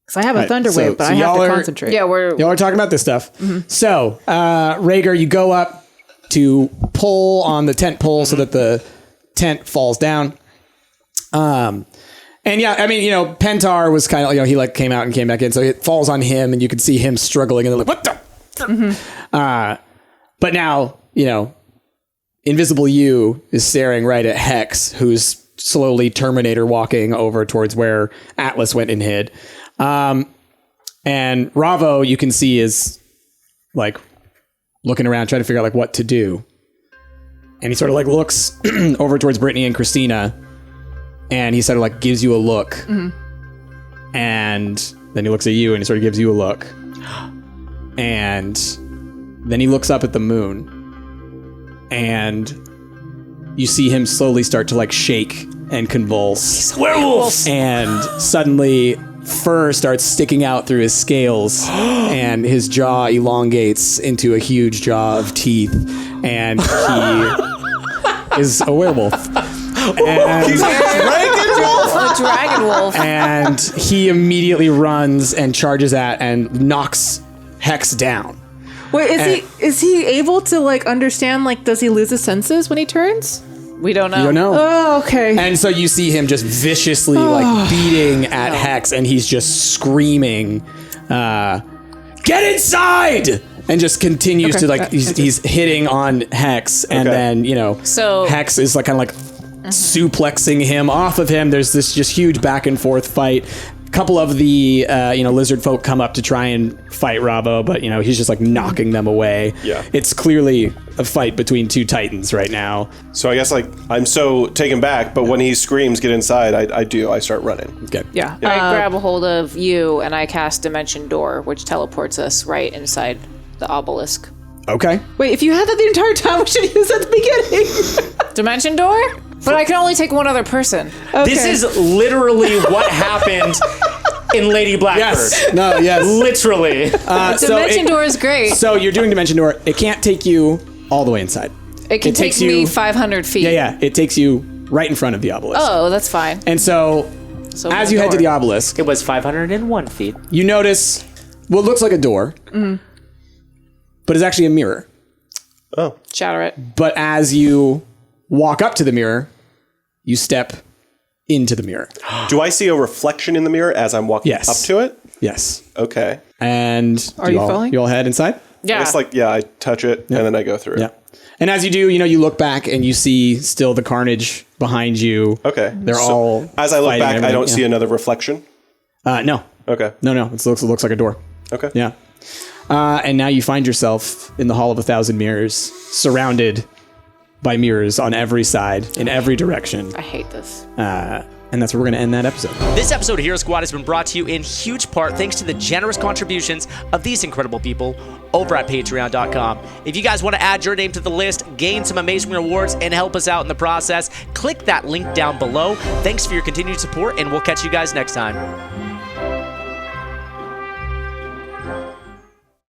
[SPEAKER 7] Because I have a
[SPEAKER 2] Right,
[SPEAKER 7] thunder
[SPEAKER 2] so-
[SPEAKER 7] wave, but
[SPEAKER 2] so
[SPEAKER 7] I have
[SPEAKER 2] y'all
[SPEAKER 7] to
[SPEAKER 2] are-
[SPEAKER 7] concentrate.
[SPEAKER 4] Yeah, we're
[SPEAKER 2] Y'all are talking about this stuff. So, Rhaegar, you go up to pull on the tent pole so that the tent falls down. And yeah, I mean, Pentar was kind of, he like came out and came back in, so it falls on him, and you can see him struggling, and they're like, what the? But now, Invisible You is staring right at Hex, who's slowly Terminator walking over towards where Atlas went and hid. And Ravo, you can see, is like looking around, trying to figure out like what to do. And he sort of like looks over towards Brittany and Christina, and he sort of like gives you a look. And then he looks at you and he sort of gives you a look. And then he looks up at the moon, and you see him slowly start to like shake and convulse.
[SPEAKER 5] Werewolf!
[SPEAKER 2] And suddenly fur starts sticking out through his scales, and his jaw elongates into a huge jaw of teeth, and he is a werewolf. And,
[SPEAKER 4] a dragon wolf.
[SPEAKER 2] and he immediately runs and charges at and knocks Hex down.
[SPEAKER 7] Wait, is he able to like understand? Like, does he lose his senses when he turns?
[SPEAKER 4] We don't know.
[SPEAKER 2] You don't know.
[SPEAKER 7] Oh, okay.
[SPEAKER 2] And so you see him just viciously like beating at Hex, and he's just screaming, "Get inside!" And just continues to like he's hitting on Hex, and then
[SPEAKER 4] So-
[SPEAKER 2] Hex is like kind of like suplexing him off of him. There's this just huge back and forth fight. A couple of the lizard folk come up to try and fight Ravo, but he's just like knocking them away.
[SPEAKER 3] Yeah.
[SPEAKER 2] It's clearly a fight between two titans right now.
[SPEAKER 3] So I guess like I'm so taken back, but when he screams, "Get inside!" I start running.
[SPEAKER 2] Okay.
[SPEAKER 7] Yeah.
[SPEAKER 4] I grab a hold of you and I cast Dimension Door, which teleports us right inside the obelisk.
[SPEAKER 2] Okay.
[SPEAKER 7] Wait, if you had that the entire time, we should use that at the beginning.
[SPEAKER 4] Dimension Door? But I can only take one other person.
[SPEAKER 6] This is literally what happened in Lady Blackbird.
[SPEAKER 2] Yes. No. Yes.
[SPEAKER 6] Literally.
[SPEAKER 4] Dimension Door is great.
[SPEAKER 2] So you're doing Dimension Door. It can't take you all the way inside.
[SPEAKER 4] It can take
[SPEAKER 2] takes
[SPEAKER 4] me
[SPEAKER 2] you-
[SPEAKER 4] 500 feet.
[SPEAKER 2] Yeah. It takes you right in front of the obelisk.
[SPEAKER 4] Oh, that's fine.
[SPEAKER 2] And so,
[SPEAKER 4] So
[SPEAKER 2] as
[SPEAKER 4] no
[SPEAKER 2] you head to
[SPEAKER 4] door.
[SPEAKER 2] the obelisk,
[SPEAKER 6] It was 501 feet.
[SPEAKER 2] you notice what looks like a door, but it's actually a mirror.
[SPEAKER 4] Shatter it.
[SPEAKER 2] But as you walk up to the mirror, you step into the mirror.
[SPEAKER 3] Do I see a reflection in the mirror as I'm walking
[SPEAKER 2] Yes.
[SPEAKER 3] up to it?
[SPEAKER 2] Yes.
[SPEAKER 3] Okay.
[SPEAKER 2] And
[SPEAKER 7] Are you following?
[SPEAKER 2] You all head inside?
[SPEAKER 4] Yeah.
[SPEAKER 3] It's like I touch it and then I go through
[SPEAKER 2] Yeah.
[SPEAKER 3] it.
[SPEAKER 2] And as you do, you look back and you see still the carnage behind you.
[SPEAKER 3] Okay.
[SPEAKER 2] They're all
[SPEAKER 3] As I look
[SPEAKER 2] fighting
[SPEAKER 3] back, I
[SPEAKER 2] everything,
[SPEAKER 3] don't
[SPEAKER 2] yeah.
[SPEAKER 3] see another reflection.
[SPEAKER 2] No.
[SPEAKER 3] Okay.
[SPEAKER 2] No. It looks like a door.
[SPEAKER 3] Okay.
[SPEAKER 2] Yeah. And now you find yourself in the Hall of 1,000 Mirrors, surrounded by mirrors on every side, in every direction.
[SPEAKER 4] I hate this.
[SPEAKER 2] And that's where we're going to end that episode.
[SPEAKER 8] This episode of Hero Squad has been brought to you in huge part thanks to the generous contributions of these incredible people over at patreon.com. If you guys want to add your name to the list, gain some amazing rewards, and help us out in the process, click that link down below. Thanks for your continued support, and we'll catch you guys next time.